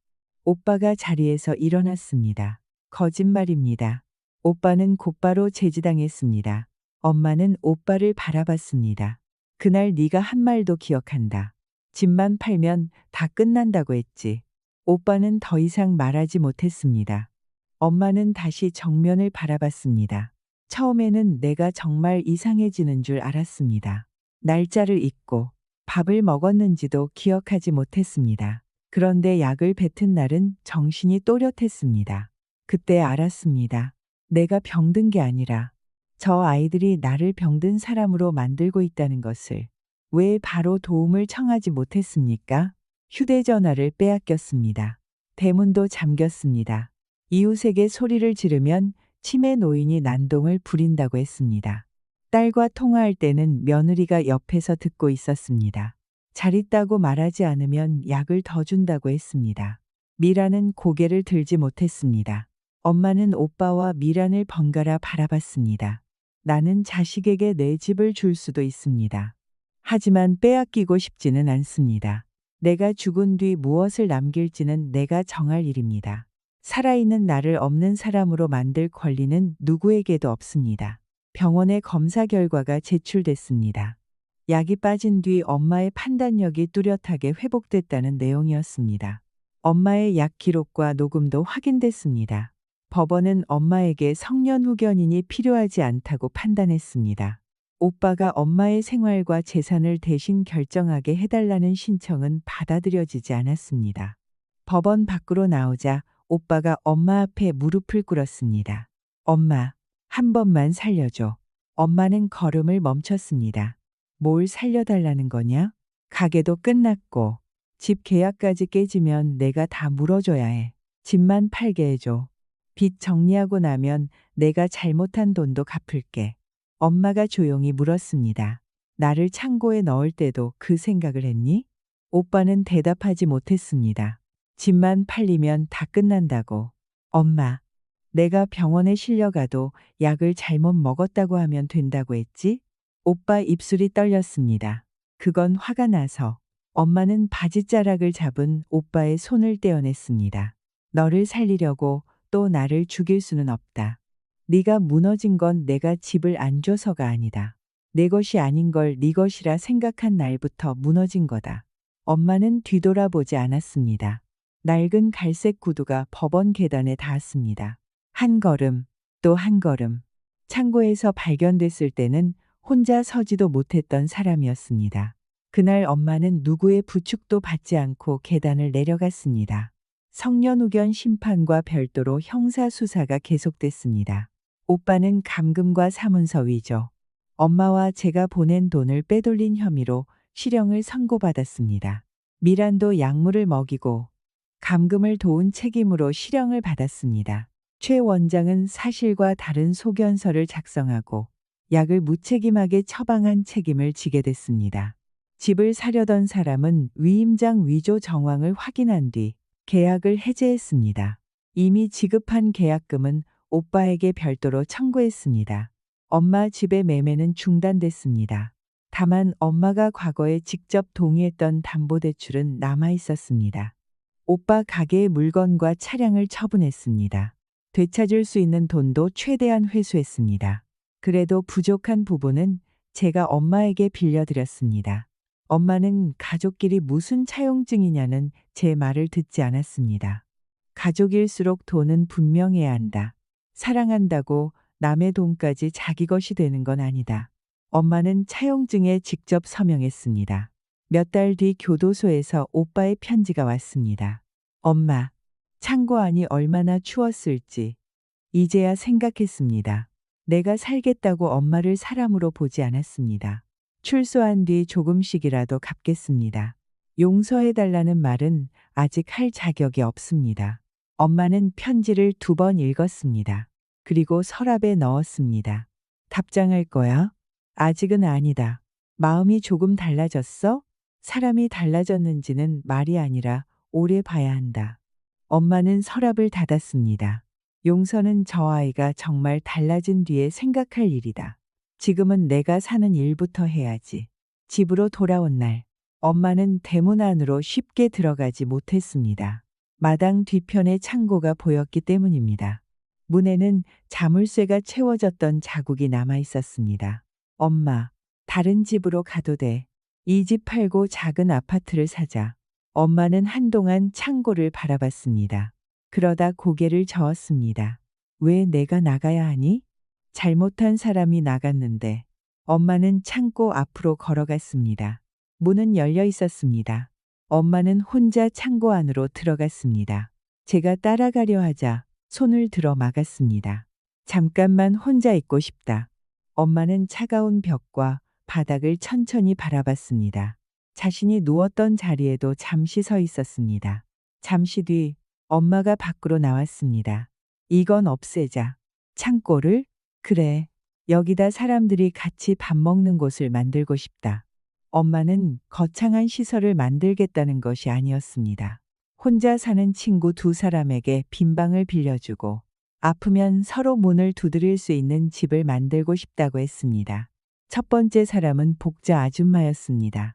오빠가 자리에서 일어났습니다. 거짓말입니다. 오빠는 곧바로 제지당했습니다. 엄마는 오빠를 바라봤습니다. 그날 네가 한 말도 기억한다. 집만 팔면 다 끝난다고 했지. 오빠는 더 이상 말하지 못했습니다. 엄마는 다시 정면을 바라봤습니다. 처음에는 내가 정말 이상해지는 줄 알았습니다. 날짜를 잊고 밥을 먹었는지도 기억하지 못했습니다. 그런데 약을 뱉은 날은 정신이 또렷했습니다. 그때 알았습니다. 내가 병든 게 아니라 저 아이들이 나를 병든 사람으로 만들고 있다는 것을. 왜 바로 도움을 청하지 못했습니까? 휴대전화를 빼앗겼습니다. 대문도 잠겼습니다. 이웃에게 소리를 지르면 치매 노인이 난동을 부린다고 했습니다. 딸과 통화할 때는 며느리가 옆에서 듣고 있었습니다. 잘 있다고 말하지 않으면 약을 더 준다고 했습니다. 미라는 고개를 들지 못했습니다. 엄마는 오빠와 미란을 번갈아 바라봤습니다. 나는 자식에게 내 집을 줄 수도 있습니다. 하지만 빼앗기고 싶지는 않습니다. 내가 죽은 뒤 무엇을 남길지는 내가 정할 일입니다. 살아있는 나를 없는 사람으로 만들 권리는 누구에게도 없습니다. 병원의 검사 결과가 제출됐습니다. 약이 빠진 뒤 엄마의 판단력이 뚜렷하게 회복됐다는 내용이었습니다. 엄마의 약 기록과 녹음도 확인됐습니다. 법원은 엄마에게 성년 후견인이 필요하지 않다고 판단했습니다. 오빠가 엄마의 생활과 재산을 대신 결정하게 해달라는 신청은 받아들여지지 않았습니다. 법원 밖으로 나오자 오빠가 엄마 앞에 무릎을 꿇었습니다. 엄마, 한 번만 살려줘. 엄마는 걸음을 멈췄습니다. 뭘 살려달라는 거냐? 가게도 끝났고 집 계약까지 깨지면 내가 다 물어줘야 해. 집만 팔게 해줘. 빚 정리하고 나면 내가 잘못한 돈도 갚을게. 엄마가 조용히 물었습니다. 나를 창고에 넣을 때도 그 생각을 했니? 오빠는 대답하지 못했습니다. 집만 팔리면 다 끝난다고. 엄마, 내가 병원에 실려가도 약을 잘못 먹었다고 하면 된다고 했지? 오빠 입술이 떨렸습니다. 그건 화가 나서. 엄마는 바지자락을 잡은 오빠의 손을 떼어냈습니다. 너를 살리려고 또 나를 죽일 수는 없다. 네가 무너진 건 내가 집을 안 줘서가 아니다. 내 것이 아닌 걸 네 것이라 생각한 날부터 무너진 거다. 엄마는 뒤돌아보지 않았습니다. 낡은 갈색 구두가 법원 계단에 닿았습니다. 한 걸음, 또 한 걸음. 창고에서 발견됐을 때는 혼자 서지도 못했던 사람이었습니다. 그날 엄마는 누구의 부축도 받지 않고 계단을 내려갔습니다. 성년후견 심판과 별도로 형사수사가 계속됐습니다. 오빠는 감금과 사문서 위조, 엄마와 제가 보낸 돈을 빼돌린 혐의로 실형을 선고받았습니다. 미란도 약물을 먹이고 감금을 도운 책임으로 실형을 받았습니다. 최 원장은 사실과 다른 소견서를 작성하고 약을 무책임하게 처방한 책임을 지게 됐습니다. 집을 사려던 사람은 위임장 위조 정황을 확인한 뒤 계약을 해제했습니다. 이미 지급한 계약금은 오빠에게 별도로 청구했습니다. 엄마 집의 매매는 중단됐습니다. 다만 엄마가 과거에 직접 동의했던 담보대출은 남아 있었습니다. 오빠 가게의 물건과 차량을 처분했습니다. 되찾을 수 있는 돈도 최대한 회수했습니다. 그래도 부족한 부분은 제가 엄마에게 빌려드렸습니다. 엄마는 가족끼리 무슨 차용증이냐는 제 말을 듣지 않았습니다. 가족일수록 돈은 분명해야 한다. 사랑한다고 남의 돈까지 자기 것이 되는 건 아니다. 엄마는 차용증에 직접 서명했습니다. 몇 달 뒤 교도소에서 오빠의 편지가 왔습니다. 엄마, 창고 안이 얼마나 추웠을지 이제야 생각했습니다. 내가 살겠다고 엄마를 사람으로 보지 않았습니다. 출소한 뒤 조금씩이라도 갚겠습니다. 용서해달라는 말은 아직 할 자격이 없습니다. 엄마는 편지를 2번 읽었습니다. 그리고 서랍에 넣었습니다. 답장할 거야? 아직은 아니다. 마음이 조금 달라졌어? 사람이 달라졌는지는 말이 아니라 오래 봐야 한다. 엄마는 서랍을 닫았습니다. 용서는 저 아이가 정말 달라진 뒤에 생각할 일이다. 지금은 내가 사는 일부터 해야지. 집으로 돌아온 날, 엄마는 대문 안으로 쉽게 들어가지 못했습니다. 마당 뒤편에 창고가 보였기 때문입니다. 문에는 자물쇠가 채워졌던 자국이 남아 있었습니다. 엄마, 다른 집으로 가도 돼. 이 집 팔고 작은 아파트를 사자. 엄마는 한동안 창고를 바라봤습니다. 그러다 고개를 저었습니다. 왜 내가 나가야 하니? 잘못한 사람이 나갔는데. 엄마는 창고 앞으로 걸어갔습니다. 문은 열려 있었습니다. 엄마는 혼자 창고 안으로 들어갔습니다. 제가 따라가려 하자 손을 들어 막았습니다. 잠깐만 혼자 있고 싶다. 엄마는 차가운 벽과 바닥을 천천히 바라봤습니다. 자신이 누웠던 자리에도 잠시 서 있었습니다. 잠시 뒤 엄마가 밖으로 나왔습니다. 이건 없애자. 창고를? 그래. 여기다 사람들이 같이 밥 먹는 곳을 만들고 싶다. 엄마는 거창한 시설을 만들겠다는 것이 아니었습니다. 혼자 사는 친구 두 사람에게 빈 방을 빌려주고 아프면 서로 문을 두드릴 수 있는 집을 만들고 싶다고 했습니다. 첫 번째 사람은 복자 아줌마였습니다.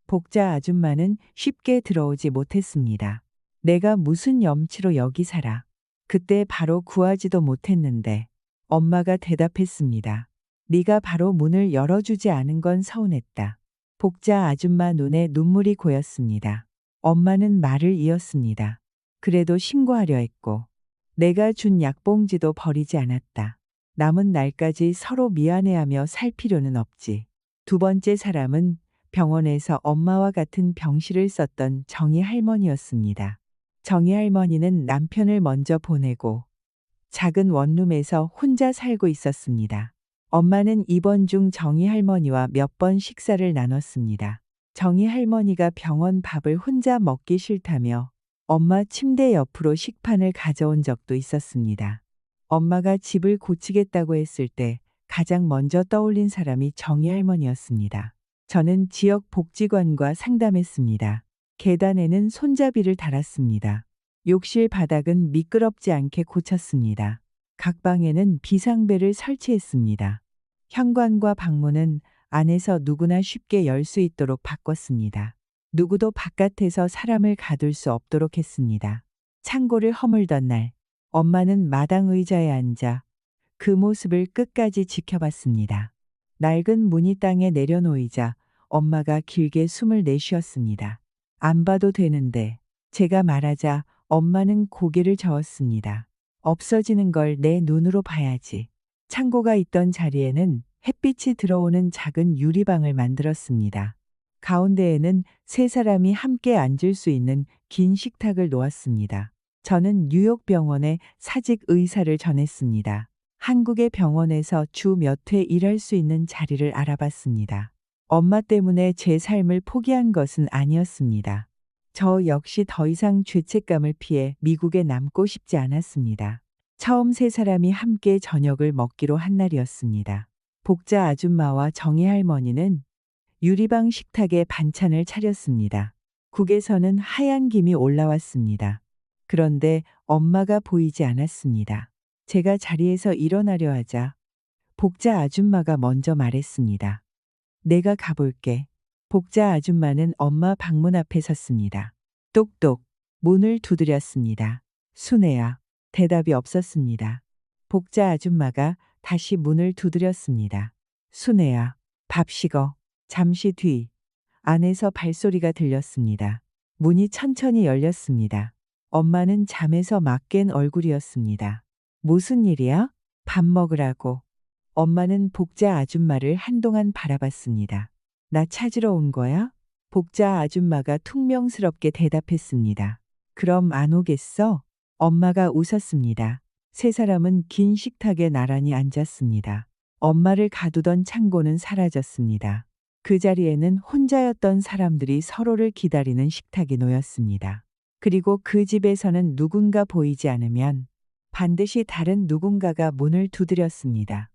복자 아줌마는 쉽게 들어오지 못했습니다. 내가 무슨 염치로 여기 살아. 그때 바로 구하지도 못했는데 엄마가 대답했습니다. 네가 바로 문을 열어주지 않은 건 서운했다. 복자 아줌마 눈에 눈물이 고였습니다. 엄마는 말을 이었습니다. 그래도 신고하려 했고 내가 준 약봉지도 버리지 않았다. 남은 날까지 서로 미안해하며 살 필요는 없지. 두 번째 사람은 병원에서 엄마와 같은 병실을 썼던 정희 할머니였습니다. 정희 할머니는 남편을 먼저 보내고 작은 원룸에서 혼자 살고 있었습니다. 엄마는 입원 중 정희 할머니와 몇 번 식사를 나눴습니다. 정희 할머니가 병원 밥을 혼자 먹기 싫다며 엄마 침대 옆으로 식판을 가져온 적도 있었습니다. 엄마가 집을 고치겠다고 했을 때 가장 먼저 떠올린 사람이 정희 할머니였습니다. 저는 지역 복지관과 상담했습니다. 계단에는 손잡이를 달았습니다. 욕실 바닥은 미끄럽지 않게 고쳤습니다. 각 방에는 비상벨을 설치했습니다. 현관과 방문은 안에서 누구나 쉽게 열 수 있도록 바꿨습니다. 누구도 바깥에서 사람을 가둘 수 없도록 했습니다. 창고를 허물던 날, 엄마는 마당 의자에 앉아 그 모습을 끝까지 지켜봤습니다. 낡은 문이 땅에 내려놓이자 엄마가 길게 숨을 내쉬었습니다. 안 봐도 되는데 제가 말하자 엄마는 고개를 저었습니다. 없어지는 걸 내 눈으로 봐야지. 창고가 있던 자리에는 햇빛이 들어오는 작은 유리방을 만들었습니다. 가운데에는 세 사람이 함께 앉을 수 있는 긴 식탁을 놓았습니다. 저는 뉴욕 병원에 사직 의사를 전했습니다. 한국의 병원에서 주 몇 회 일할 수 있는 자리를 알아봤습니다. 엄마 때문에 제 삶을 포기한 것은 아니었습니다. 저 역시 더 이상 죄책감을 피해 미국에 남고 싶지 않았습니다. 처음 세 사람이 함께 저녁을 먹기로 한 날이었습니다. 복자 아줌마와 정희 할머니는 유리방 식탁에 반찬을 차렸습니다. 국에서는 하얀 김이 올라왔습니다. 그런데 엄마가 보이지 않았습니다. 제가 자리에서 일어나려 하자 복자 아줌마가 먼저 말했습니다. 내가 가볼게. 복자 아줌마는 엄마 방문 앞에 섰습니다. 똑똑 문을 두드렸습니다. 순애야. 대답이 없었습니다. 복자 아줌마가 다시 문을 두드렸습니다. 순애야. 밥 식어. 잠시 뒤 안에서 발소리가 들렸습니다. 문이 천천히 열렸습니다. 엄마는 잠에서 막 깬 얼굴이었습니다. 무슨 일이야? 밥 먹으라고. 엄마는 복자 아줌마를 한동안 바라봤습니다. 나 찾으러 온 거야? 복자 아줌마가 퉁명스럽게 대답했습니다. 그럼 안 오겠어? 엄마가 웃었습니다. 세 사람은 긴 식탁에 나란히 앉았습니다. 엄마를 가두던 창고는 사라졌습니다. 그 자리에는 혼자였던 사람들이 서로를 기다리는 식탁이 놓였습니다. 그리고 그 집에서는 누군가 보이지 않으면 반드시 다른 누군가가 문을 두드렸습니다.